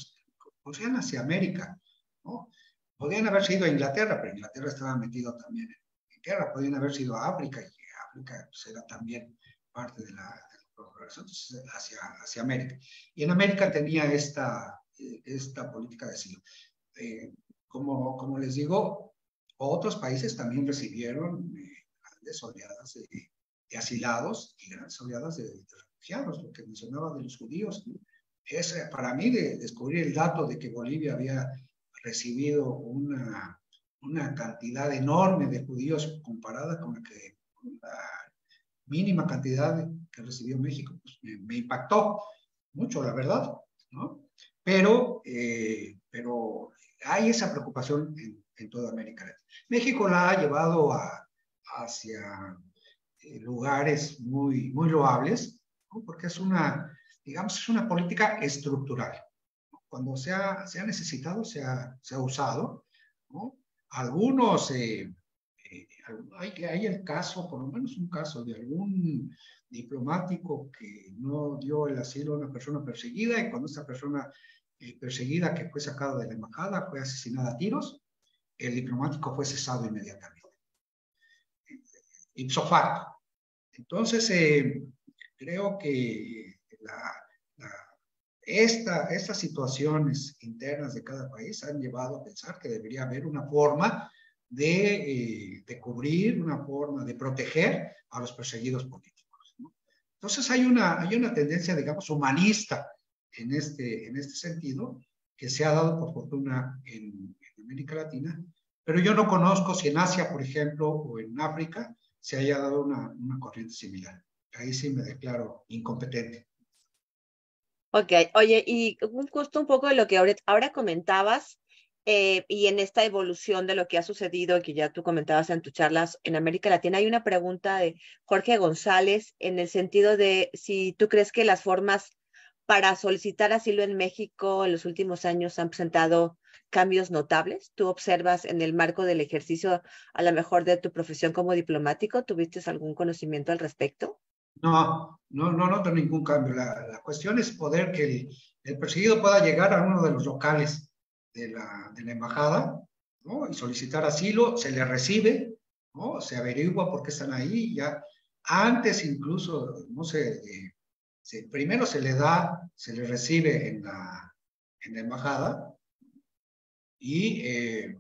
corrían hacia América, ¿no? Podían haber sido a Inglaterra, pero Inglaterra estaba metido también en guerra. Podían haber sido a África, y África pues, era también parte de la progresión, entonces hacia América. Y en América tenía esta política de asilo. Como les digo, otros países también recibieron grandes oleadas de asilados y grandes oleadas de refugiados, lo que mencionaba de los judíos. Es para mí de descubrir el dato de que Bolivia había recibido una cantidad enorme de judíos comparada con la mínima cantidad que recibió México, pues me impactó mucho, la verdad, ¿no? Pero hay esa preocupación en toda América Latina. México la ha llevado hacia lugares muy, muy loables, ¿no? Porque es una política estructural. Cuando se ha necesitado, se ha usado, ¿no? Algunos, hay el caso, por lo menos un caso de algún diplomático que no dio el asilo a una persona perseguida, y cuando esa persona perseguida que fue sacada de la embajada fue asesinada a tiros, el diplomático fue cesado inmediatamente. Ipso facto. Entonces, creo que estas situaciones internas de cada país han llevado a pensar que debería haber una forma de cubrir, una forma de proteger a los perseguidos políticos, ¿no? Entonces hay una tendencia, digamos, humanista en este sentido, que se ha dado por fortuna en América Latina, pero yo no conozco si en Asia, por ejemplo, o en África, se haya dado una corriente similar. Ahí sí me declaro incompetente. Ok, oye, y justo un poco de lo que ahora comentabas, y en esta evolución de lo que ha sucedido, que ya tú comentabas en tus charlas en América Latina, hay una pregunta de Jorge González en el sentido de si tú crees que las formas para solicitar asilo en México en los últimos años han presentado cambios notables. ¿Tú observas en el marco del ejercicio, a lo mejor de tu profesión como diplomático, tuviste algún conocimiento al respecto? No noto ningún cambio. La cuestión es poder que el perseguido pueda llegar a uno de los locales de la embajada, ¿no? Y solicitar asilo, se le recibe, ¿no? Se averigua por qué están ahí, ya antes incluso, no sé, primero se le recibe en la embajada y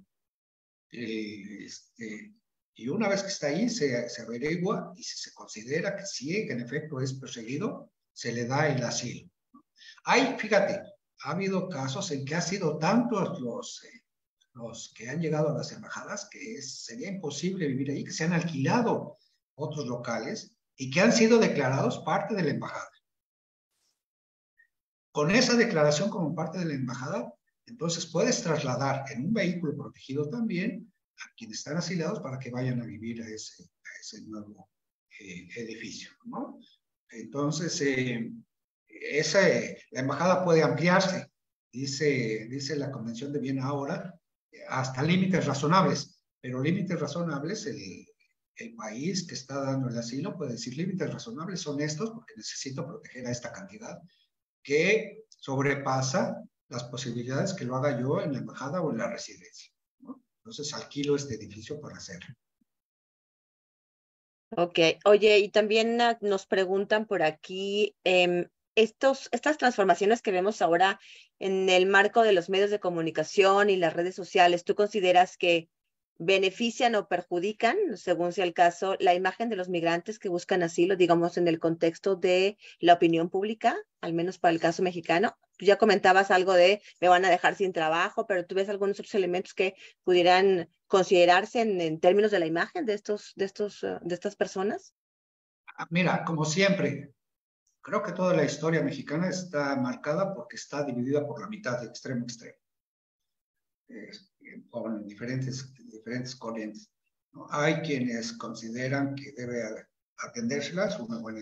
y una vez que está ahí, se averigua, y si se considera que sí, que en efecto es perseguido, se le da el asilo. Fíjate, ha habido casos en que ha sido tantos los que han llegado a las embajadas que sería imposible vivir ahí, que se han alquilado otros locales y que han sido declarados parte de la embajada. Con esa declaración como parte de la embajada, entonces puedes trasladar en un vehículo protegido también a quienes están asilados para que vayan a vivir a ese nuevo edificio, ¿no? Entonces, la embajada puede ampliarse, dice la Convención de Viena ahora, hasta límites razonables, pero límites razonables, el país que está dando el asilo puede decir límites razonables son estos porque necesito proteger a esta cantidad que sobrepasa las posibilidades que lo haga yo en la embajada o en la residencia, ¿no? Entonces alquilo este edificio para hacerlo. Ok, oye, y también nos preguntan por aquí, estas transformaciones que vemos ahora en el marco de los medios de comunicación y las redes sociales, ¿tú consideras que benefician o perjudican, según sea el caso, la imagen de los migrantes que buscan asilo, digamos, en el contexto de la opinión pública, al menos para el caso mexicano? Tú ya comentabas algo de me van a dejar sin trabajo, pero ¿tú ves algunos otros elementos que pudieran considerarse en términos de la imagen de estas personas? Mira, como siempre, creo que toda la historia mexicana está marcada porque está dividida por la mitad, de extremo a extremo, con diferentes corrientes, ¿no? Hay quienes consideran que debe atendérselas una buena,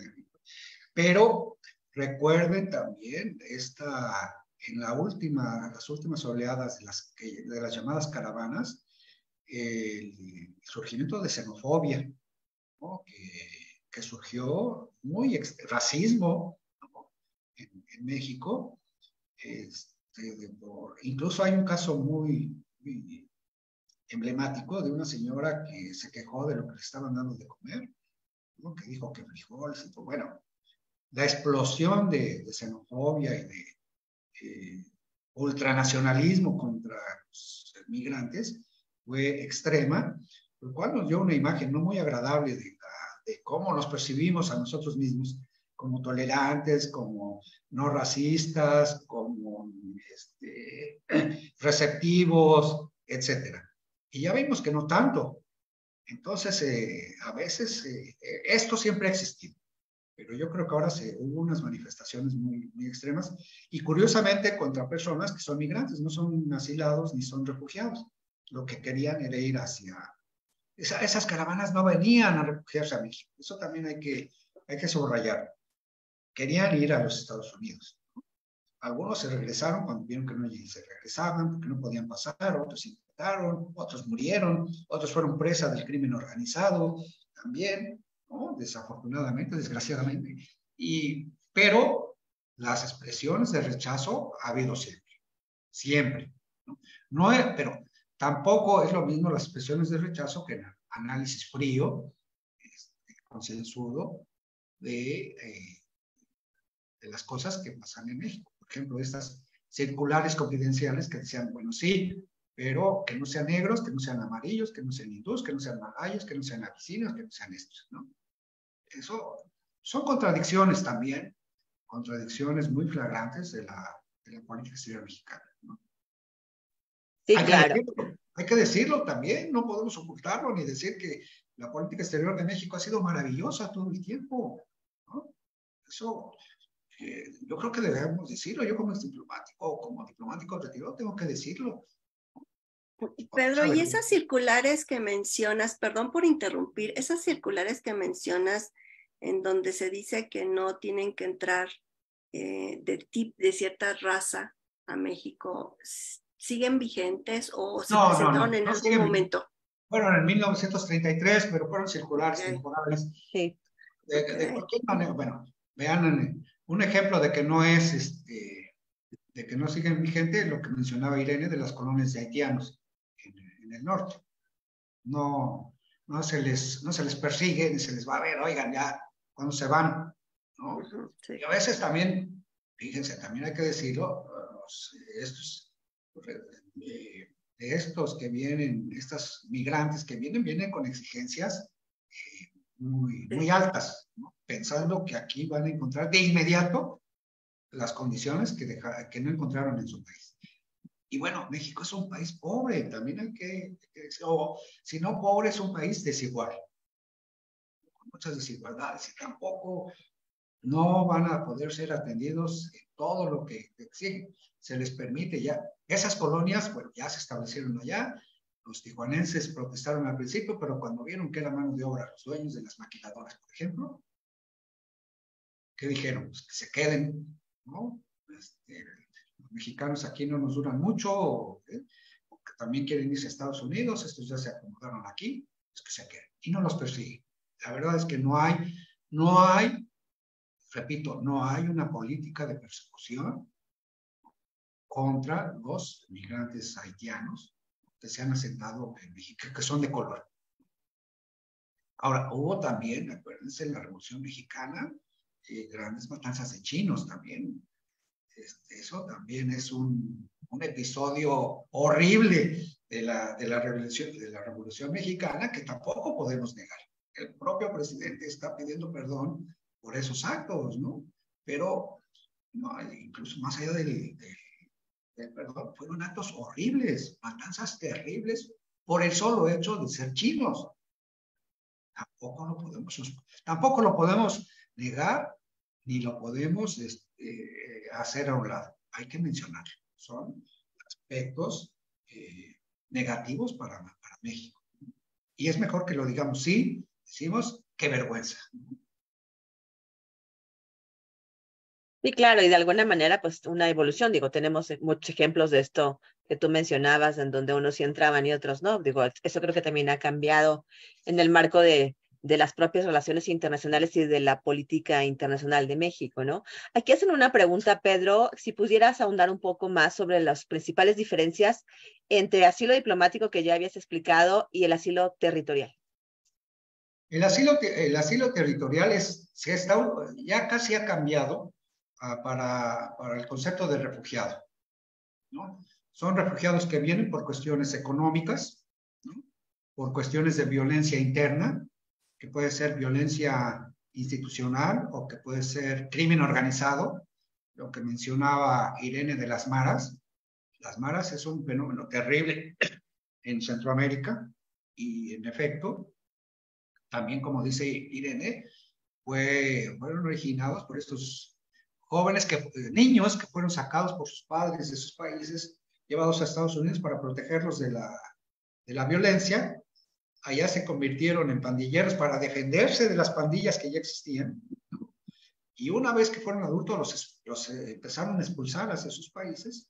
pero recuerden también en las últimas oleadas de las llamadas caravanas, el surgimiento de xenofobia, ¿no? que surgió racismo, ¿no? en México. Incluso hay un caso muy emblemático de una señora que se quejó de lo que le estaban dando de comer, ¿no? Que dijo que frijoles y todo. Bueno, la explosión de xenofobia y de ultranacionalismo contra los migrantes fue extrema, lo cual nos dio una imagen no muy agradable de cómo nos percibimos a nosotros mismos como tolerantes, como no racistas, como receptivos, etc. Y ya vimos que no tanto. Entonces, a veces esto siempre ha existido, pero yo creo que ahora hubo unas manifestaciones muy extremas y curiosamente contra personas que son migrantes, no son asilados ni son refugiados. Lo que querían era ir hacia... Esas caravanas no venían a refugiarse a México, eso también hay que subrayar. Querían ir a los Estados Unidos. Algunos se regresaron cuando vieron que no se regresaban, porque no podían pasar, otros intentaron, otros murieron, otros fueron presas del crimen organizado también, ¿no? Desafortunadamente, desgraciadamente. Pero las expresiones de rechazo ha habido siempre, siempre. ¿No? Pero tampoco es lo mismo las expresiones de rechazo que el análisis frío, concienzudo, de las cosas que pasan en México. Por ejemplo, estas circulares confidenciales que decían, bueno, sí, pero que no sean negros, que no sean amarillos, que no sean hindús, que no sean malayos, que no sean abisinios, que no sean estos, ¿no? Eso son contradicciones también, contradicciones muy flagrantes de la política exterior mexicana, ¿no? Sí, claro. Hay que decirlo también, no podemos ocultarlo ni decir que la política exterior de México ha sido maravillosa todo el tiempo, ¿no? Eso yo creo que debemos decirlo. Yo como diplomático retirado tengo que decirlo. Pedro, y esas circulares que mencionas, perdón por interrumpir, esas circulares que mencionas en donde se dice que no tienen que entrar de cierta raza a México, ¿siguen vigentes o se presentaron en algún momento? Bueno, en 1933, pero fueron circulares temporales. Sí. De cualquier manera, bueno, vean un ejemplo de que no es, de que no siguen vigente lo que mencionaba Irene de las colonias de haitianos en el norte. No se les persigue ni se les va a ver, oigan, ya, cuando se van, ¿no? Sí. Y a veces también, fíjense, también hay que decirlo, estos que vienen, estas migrantes que vienen con exigencias muy altas, ¿no? Pensando que aquí van a encontrar de inmediato las condiciones que no encontraron en su país. Y bueno, México es un país pobre, también hay que o si no pobre, es un país desigual, con muchas desigualdades, y tampoco no van a poder ser atendidos en todo lo que exigen. Se les permite ya. Esas colonias, bueno, ya se establecieron allá. Los tijuanenses protestaron al principio, pero cuando vieron que era mano de obra, los dueños de las maquiladoras, por ejemplo, ¿qué dijeron? Pues que se queden, ¿no? Los mexicanos aquí no nos duran mucho, porque también quieren irse a Estados Unidos, estos ya se acomodaron aquí, pues que se queden. Y no los persiguen. La verdad es que no hay, repito, no hay una política de persecución contra los migrantes haitianos que se han asentado en México, que son de color. Ahora, hubo también, acuérdense, en la Revolución Mexicana, grandes matanzas de chinos también. Eso también es un episodio horrible de la Revolución Mexicana que tampoco podemos negar. El propio presidente está pidiendo perdón por esos actos, ¿no? Pero no, incluso más allá del perdón, fueron actos horribles, matanzas terribles por el solo hecho de ser chinos. Tampoco lo podemos negar ni lo podemos hacer a un lado. Hay que mencionarlo. Son aspectos negativos para México. Y es mejor que lo digamos. Sí, decimos, qué vergüenza. Sí, claro, y de alguna manera, pues una evolución, digo, tenemos muchos ejemplos de esto que tú mencionabas, en donde unos sí entraban y otros no, digo, eso creo que también ha cambiado en el marco de las propias relaciones internacionales y de la política internacional de México, ¿no? Aquí hacen una pregunta, Pedro, si pudieras ahondar un poco más sobre las principales diferencias entre asilo diplomático que ya habías explicado y el asilo territorial. El asilo territorial ya casi ha cambiado para el concepto de refugiado, ¿no? Son refugiados que vienen por cuestiones económicas, ¿no? Por cuestiones de violencia interna, que puede ser violencia institucional o que puede ser crimen organizado, lo que mencionaba Irene de las maras. Las maras es un fenómeno terrible en Centroamérica y, en efecto, también, como dice Irene, fueron originados por estos jóvenes, niños que fueron sacados por sus padres de sus países, llevados a Estados Unidos para protegerlos de la violencia. Allá se convirtieron en pandilleros para defenderse de las pandillas que ya existían. Y una vez que fueron adultos, los empezaron a expulsar hacia sus países.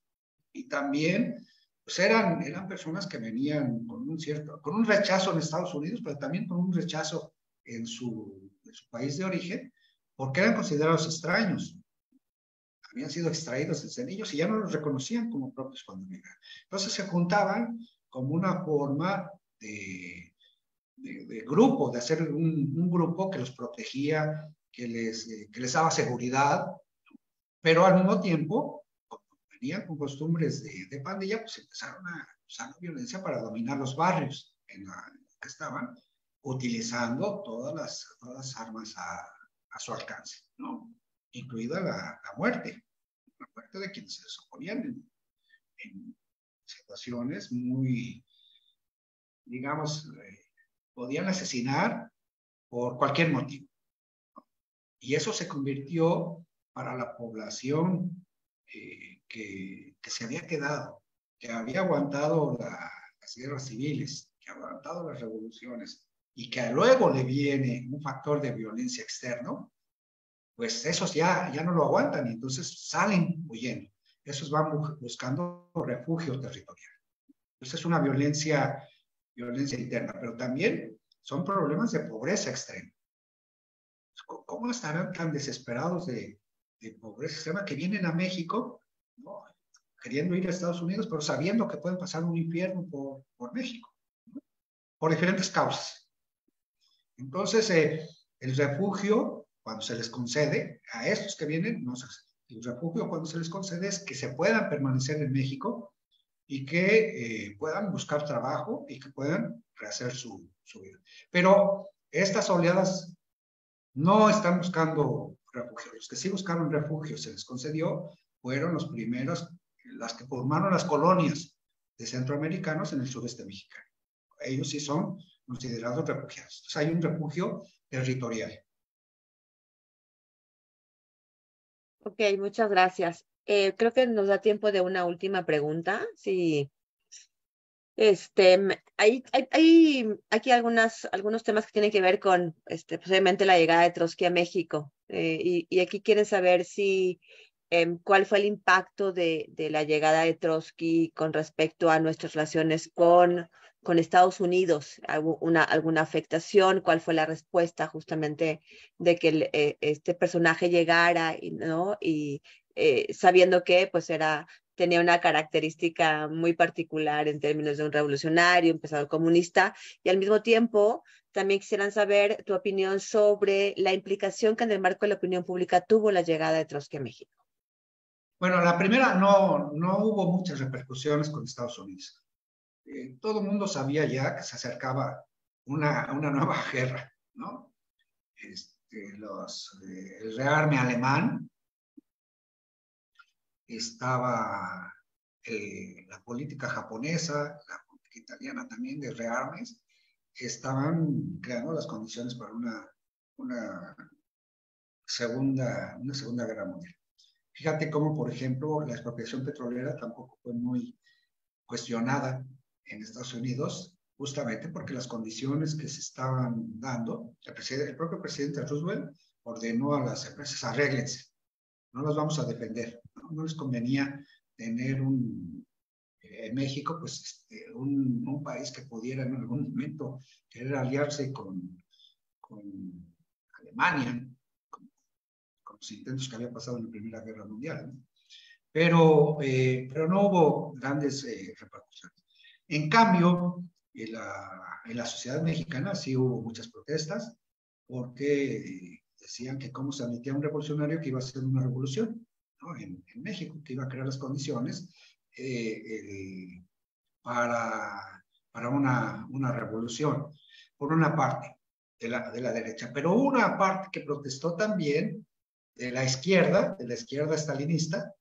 Y también pues eran personas que venían con un rechazo en Estados Unidos, pero también con un rechazo en su país de origen, porque eran considerados extraños. Habían sido extraídos desde niños y ya no los reconocían como propios cuando llegaron. Entonces se juntaban como una forma de grupo, de hacer un grupo que los protegía, que les daba seguridad, pero al mismo tiempo, como venían con costumbres de pandilla, pues empezaron a usar la violencia para dominar los barrios en los que estaban, utilizando todas las armas a su alcance, ¿no? Incluida la muerte de quienes se les oponían en situaciones muy, digamos, podían asesinar por cualquier motivo. Y eso se convirtió para la población que se había quedado, que había aguantado las guerras civiles, que había aguantado las revoluciones, y que luego le viene un factor de violencia externo, pues esos ya no lo aguantan y entonces salen huyendo. Esos van buscando refugio territorial. Entonces es una violencia interna, pero también son problemas de pobreza extrema. ¿Cómo estarán tan desesperados de pobreza extrema que vienen a México, ¿no? Queriendo ir a Estados Unidos, pero sabiendo que pueden pasar un infierno por México, ¿no? Por diferentes causas? Entonces, el refugio, cuando se les concede, a estos que vienen, el refugio cuando se les concede es que se puedan permanecer en México y que puedan buscar trabajo y que puedan rehacer su vida. Pero estas oleadas no están buscando refugio. Los que sí buscaron refugio, se les concedió, fueron los primeros, las que formaron las colonias de centroamericanos en el sureste mexicano. Ellos sí son considerados refugiados. Entonces hay un refugio territorial. Ok, muchas gracias. Creo que nos da tiempo de una última pregunta. Sí. Hay aquí algunos temas que tienen que ver con posiblemente la llegada de Trotsky a México. Y aquí quieren saber cuál fue el impacto de la llegada de Trotsky con respecto a nuestras relaciones con Estados Unidos. ¿Alguna afectación? ¿Cuál fue la respuesta justamente de que este personaje llegara, ¿no? Y sabiendo que pues era tenía una característica muy particular en términos de un revolucionario, un pensador comunista, y al mismo tiempo también quisieran saber tu opinión sobre la implicación que en el marco de la opinión pública tuvo la llegada de Trotsky a México. Bueno, la primera no hubo muchas repercusiones con Estados Unidos. Todo el mundo sabía ya que se acercaba una nueva guerra, ¿no? El rearme alemán, estaba la política japonesa, la política italiana también de rearmes, estaban creando las condiciones para una segunda guerra mundial. Fíjate cómo, por ejemplo, la expropiación petrolera tampoco fue muy cuestionada en Estados Unidos, justamente porque las condiciones que se estaban dando, el propio presidente Roosevelt ordenó a las empresas: arréglense, no las vamos a defender, no les convenía tener en México, pues un país que pudiera en algún momento querer aliarse con Alemania, con los intentos que había pasado en la Primera Guerra Mundial, ¿no? Pero no hubo grandes repercusiones. En cambio, en la sociedad mexicana sí hubo muchas protestas, porque decían que cómo se admitía un revolucionario que iba a hacer una revolución, ¿no? En México, que iba a crear las condiciones para una revolución, por una parte de la derecha, pero una parte que protestó también de la izquierda estalinista,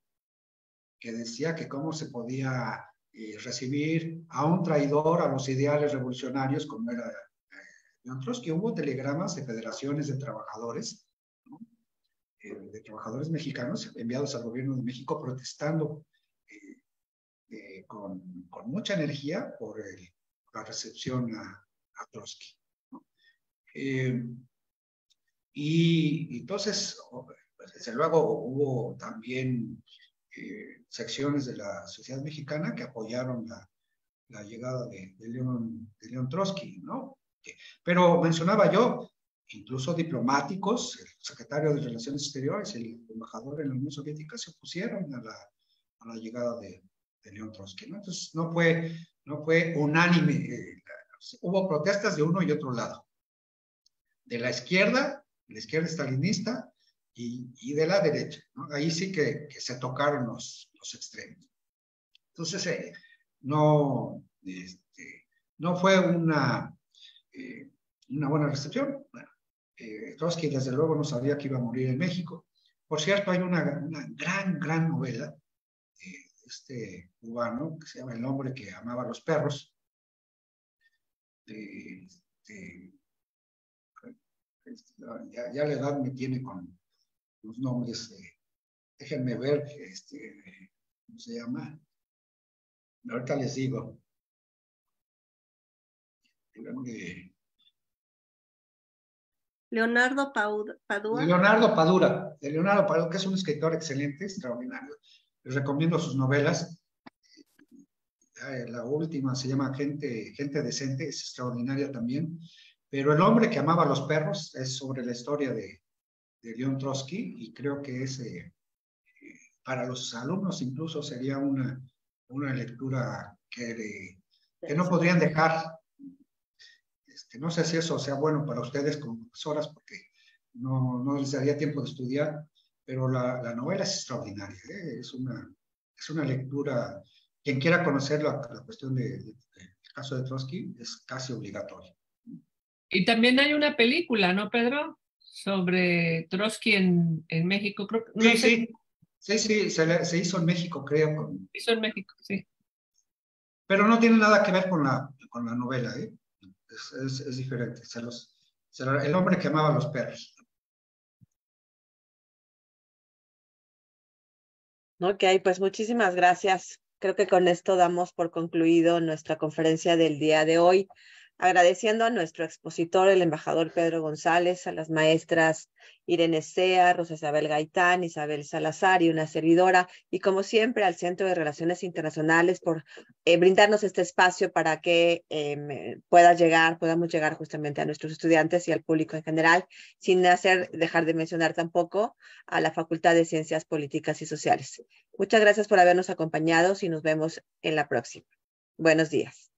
que decía que cómo se podía recibir a un traidor a los ideales revolucionarios como era León Trotsky. Hubo telegramas de federaciones de trabajadores, ¿no? De trabajadores mexicanos enviados al gobierno de México protestando con mucha energía por la recepción a Trotsky, ¿no? Y entonces, desde luego, hubo también secciones de la sociedad mexicana que apoyaron la llegada de León Trotsky, ¿no? Pero mencionaba yo, incluso diplomáticos, el secretario de Relaciones Exteriores, el embajador en la Unión Soviética, se opusieron a la llegada de León Trotsky, ¿no? Entonces no fue unánime, hubo protestas de uno y otro lado, de la izquierda estalinista y de la derecha, ¿no? Ahí sí que se tocaron los extremos. Entonces no fue una buena recepción. Bueno, Trotsky desde luego no sabía que iba a morir en México. Por cierto, hay una gran novela de este cubano que se llama El hombre que amaba a los perros. Ya la edad me tiene con los nombres. Déjenme ver, ¿cómo se llama? Ahorita les digo. Leonardo Padura. Leonardo Padura, que es un escritor excelente, extraordinario. Les recomiendo sus novelas. La última se llama Gente Decente, es extraordinaria también. Pero El hombre que amaba a los perros es sobre la historia de León Trotsky, y creo que es para los alumnos incluso sería una lectura que no podrían dejar. No sé si eso sea bueno para ustedes como profesoras, porque no les daría tiempo de estudiar, pero la novela es extraordinaria, ¿eh? Es una lectura. Quien quiera conocer la cuestión del caso de Trotsky es casi obligatorio. Y también hay una película, ¿no, Pedro? Sobre Trotsky en México. Creo, no sé. Sí, se hizo en México, creo. Se hizo en México, sí. Pero no tiene nada que ver con la novela, ¿eh? Es diferente. El hombre que amaba a los perros. Ok, pues muchísimas gracias. Creo que con esto damos por concluido nuestra conferencia del día de hoy. Agradeciendo a nuestro expositor, el embajador Pedro González, a las maestras Irene Sea, Rosa Isabel Gaitán, Isabel Salazar y una servidora, y como siempre al Centro de Relaciones Internacionales por brindarnos este espacio para que podamos llegar justamente a nuestros estudiantes y al público en general, sin dejar de mencionar tampoco a la Facultad de Ciencias Políticas y Sociales. Muchas gracias por habernos acompañado y nos vemos en la próxima. Buenos días.